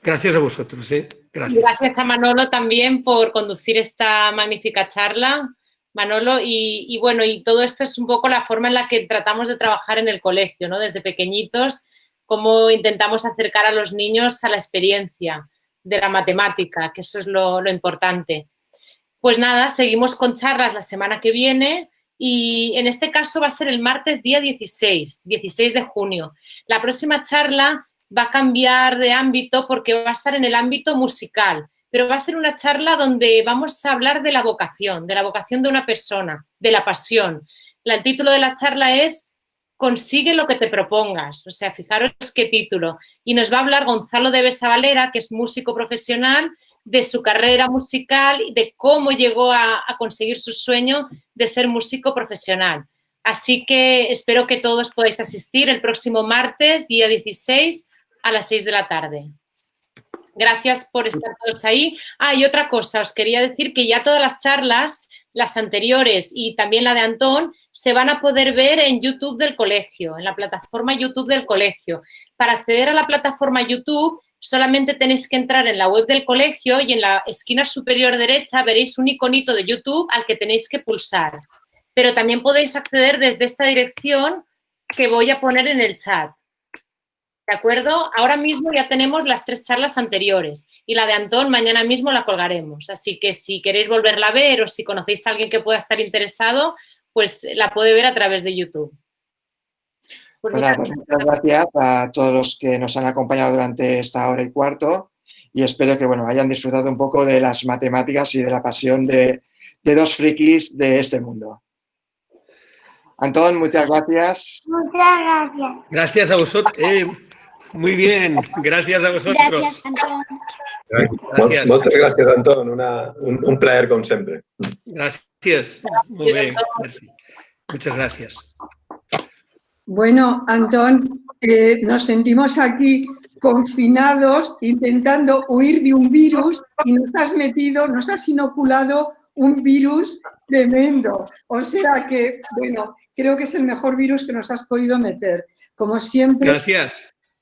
Gracias a vosotros. Gracias. Y gracias a Manolo también por conducir esta magnífica charla. Manolo, y bueno, y todo esto es un poco la forma en la que tratamos de trabajar en el colegio, ¿no? Desde pequeñitos, cómo intentamos acercar a los niños a la experiencia de la matemática, que eso es lo importante. Pues nada, seguimos con charlas la semana que viene y en este caso va a ser el martes día 16 de junio. La próxima charla va a cambiar de ámbito porque va a estar en el ámbito musical, pero va a ser una charla donde vamos a hablar de la vocación de una persona, de la pasión. El título de la charla es Consigue lo que te propongas, o sea, fijaros qué título. Y nos va a hablar Gonzalo de Besa-Valera, que es músico profesional, de su carrera musical y de cómo llegó a conseguir su sueño de ser músico profesional. Así que espero que todos podáis asistir el próximo martes, día 16, a las 6 de la tarde. Gracias por estar todos ahí. Y otra cosa, os quería decir que ya todas las charlas, las anteriores y también la de Antón, se van a poder ver en YouTube del colegio, en la plataforma YouTube del colegio. Para acceder a la plataforma YouTube, solamente tenéis que entrar en la web del colegio y en la esquina superior derecha veréis un iconito de YouTube al que tenéis que pulsar. Pero también podéis acceder desde esta dirección que voy a poner en el chat. ¿De acuerdo? Ahora mismo ya tenemos las 3 charlas anteriores y la de Antón mañana mismo la colgaremos. Así que si queréis volverla a ver o si conocéis a alguien que pueda estar interesado, pues la puede ver a través de YouTube. Pues muchas gracias a todos los que nos han acompañado durante esta hora y cuarto y espero que hayan disfrutado un poco de las matemáticas y de la pasión de dos frikis de este mundo. Antón, muchas gracias. Muchas gracias. Gracias a vosotros. Muy bien, gracias a vosotros. Gracias, Antón. Gracias. Muchas gracias, Antón. Un placer, como siempre. Gracias. Muy bien. Muchas gracias. Bueno, Antón, nos sentimos aquí confinados intentando huir de un virus y nos has inoculado un virus tremendo. O sea que, creo que es el mejor virus que nos has podido meter. Como siempre, gracias.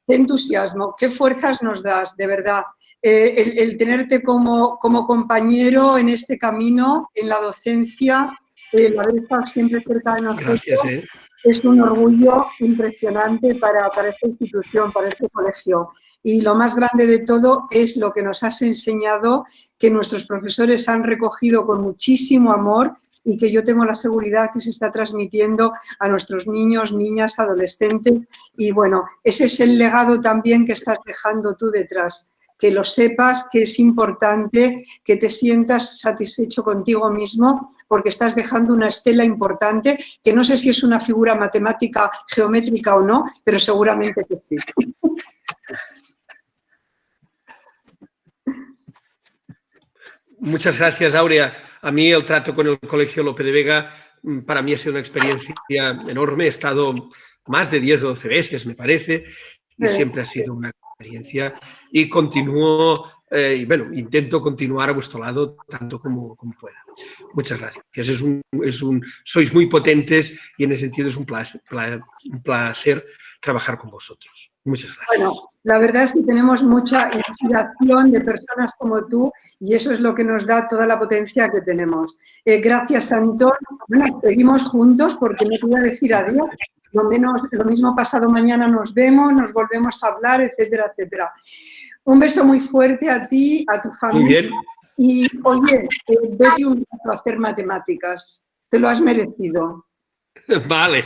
Qué entusiasmo, qué fuerzas nos das, de verdad. El tenerte como compañero en este camino, en la docencia, el haber estado siempre cerca de nosotros. Gracias, Es un orgullo impresionante para esta institución, para este colegio. Y lo más grande de todo es lo que nos has enseñado, que nuestros profesores han recogido con muchísimo amor y que yo tengo la seguridad que se está transmitiendo a nuestros niños, niñas, adolescentes y bueno, ese es el legado también que estás dejando tú detrás. Que lo sepas, que es importante, que te sientas satisfecho contigo mismo porque estás dejando una estela importante, que no sé si es una figura matemática, geométrica o no, pero seguramente que sí. Muchas gracias, Aurea. A mí el trato con el Colegio Lope de Vega para mí ha sido una experiencia enorme. He estado más de 10 o 12 veces, me parece, y siempre ha sido una experiencia y continúo, y bueno, intento continuar a vuestro lado tanto como pueda. Muchas gracias. Sois muy potentes y en ese sentido es un placer trabajar con vosotros. Muchas gracias. Bueno, la verdad es que tenemos mucha inspiración de personas como tú y eso es lo que nos da toda la potencia que tenemos. Gracias, Antón. Bueno, seguimos juntos porque no te voy a decir adiós. Lo mismo pasado mañana nos vemos, nos volvemos a hablar, etcétera, etcétera. Un beso muy fuerte a ti, a tu familia. Muy bien. Y, oye, vete un rato a hacer matemáticas. Te lo has merecido. Vale.